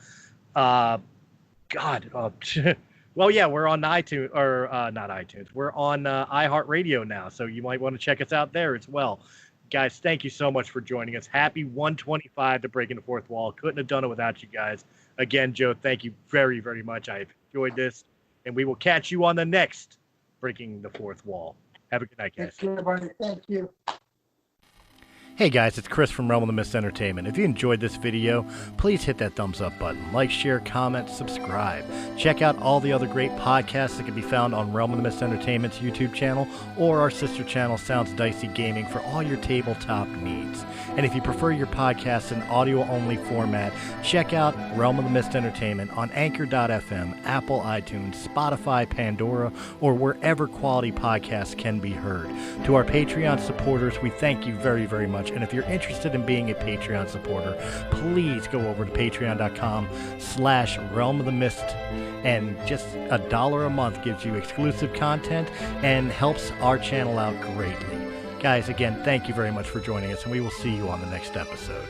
Well, yeah, we're on iTunes, or not iTunes. We're on iHeartRadio now, so you might want to check us out there as well. Guys, thank you so much for joining us. Happy 125 to Breaking the Fourth Wall. Couldn't have done it without you guys. Again, Joe, thank you very, very much. I've enjoyed this, and we will catch you on the next Breaking the Fourth Wall. Have a good night, guys. Thank you. Hey guys, it's Chris from Realm of the Mist Entertainment. If you enjoyed this video, please hit that thumbs up button. Like, share, comment, subscribe. Check out all the other great podcasts that can be found on Realm of the Mist Entertainment's YouTube channel or our sister channel, Sounds Dicey Gaming, for all your tabletop needs. And if you prefer your podcast in audio-only format, check out Realm of the Mist Entertainment on Anchor.fm, Apple, iTunes, Spotify, Pandora, or wherever quality podcasts can be heard. To our Patreon supporters, we thank you very, very much. And if you're interested in being a Patreon supporter, please go over to patreon.com/Realm of the Mist, and just $1 a month gives you exclusive content and helps our channel out greatly. Guys, again, thank you very much for joining us, and we will see you on the next episode.